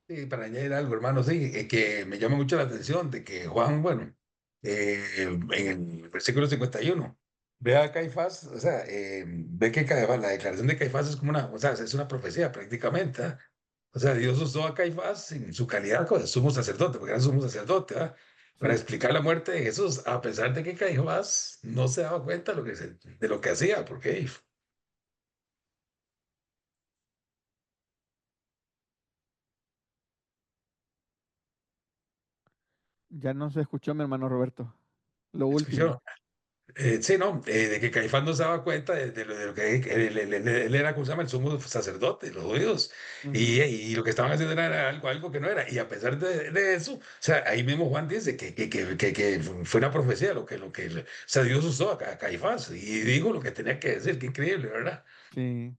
Sí, para añadir algo, hermano, sí, que me llama mucho la atención de que Juan, bueno, en el versículo 51, ve a Caifás, o sea, ve que Caifás, la declaración de Caifás es como una, o sea, es una profecía prácticamente, ¿ah? O sea, Dios usó a Caifás en su calidad como de sumo sacerdote, porque era sumo sacerdote, ¿ah? para Sí. explicar la muerte de Jesús, a pesar de que Caifás no se daba cuenta de lo que hacía, porque Ya no se escuchó, mi hermano Roberto. Lo último. escuchó. Sí, no, de que Caifás no se daba cuenta de lo que él era, ¿cómo se llama? El sumo sacerdote, los judíos, y lo que estaban haciendo era algo que no era, y a pesar de eso, o sea, ahí mismo Juan dice que fue una profecía o sea, Dios usó a Caifás y dijo lo que tenía que decir, qué increíble, ¿verdad? Sí,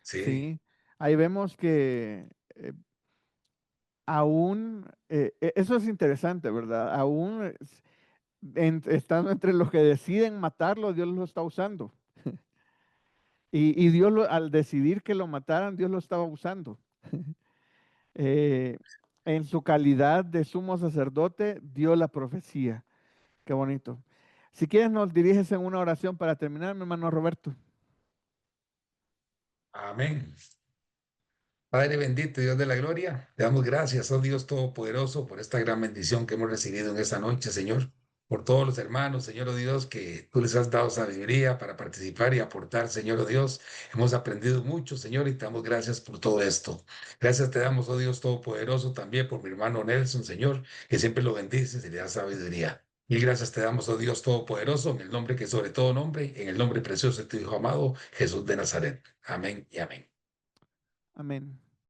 Sí, sí. Ahí vemos que aún, eso es interesante, ¿verdad? Aún estando entre los que deciden matarlo, Dios lo está usando. Y Dios, al decidir que lo mataran, Dios lo estaba usando. Eh, en su calidad de sumo sacerdote, dio la profecía. Qué bonito. Si quieres, nos diriges en una oración para terminar, mi hermano Roberto. amén. Padre bendito, Dios de la gloria, te damos gracias, oh Dios Todopoderoso, por esta gran bendición que hemos recibido en esta noche, Señor, por todos los hermanos, Señor, oh Dios, que tú les has dado sabiduría para participar y aportar, Señor, oh Dios. Hemos aprendido mucho, Señor, y te damos gracias por todo esto. Gracias te damos, oh Dios Todopoderoso, también por mi hermano Nelson, Señor, que siempre lo bendices y le das sabiduría. Mil gracias te damos, oh Dios Todopoderoso, en el nombre que sobre todo nombre, en el nombre precioso de tu Hijo amado, Jesús de Nazaret. Amén y amén. Amén.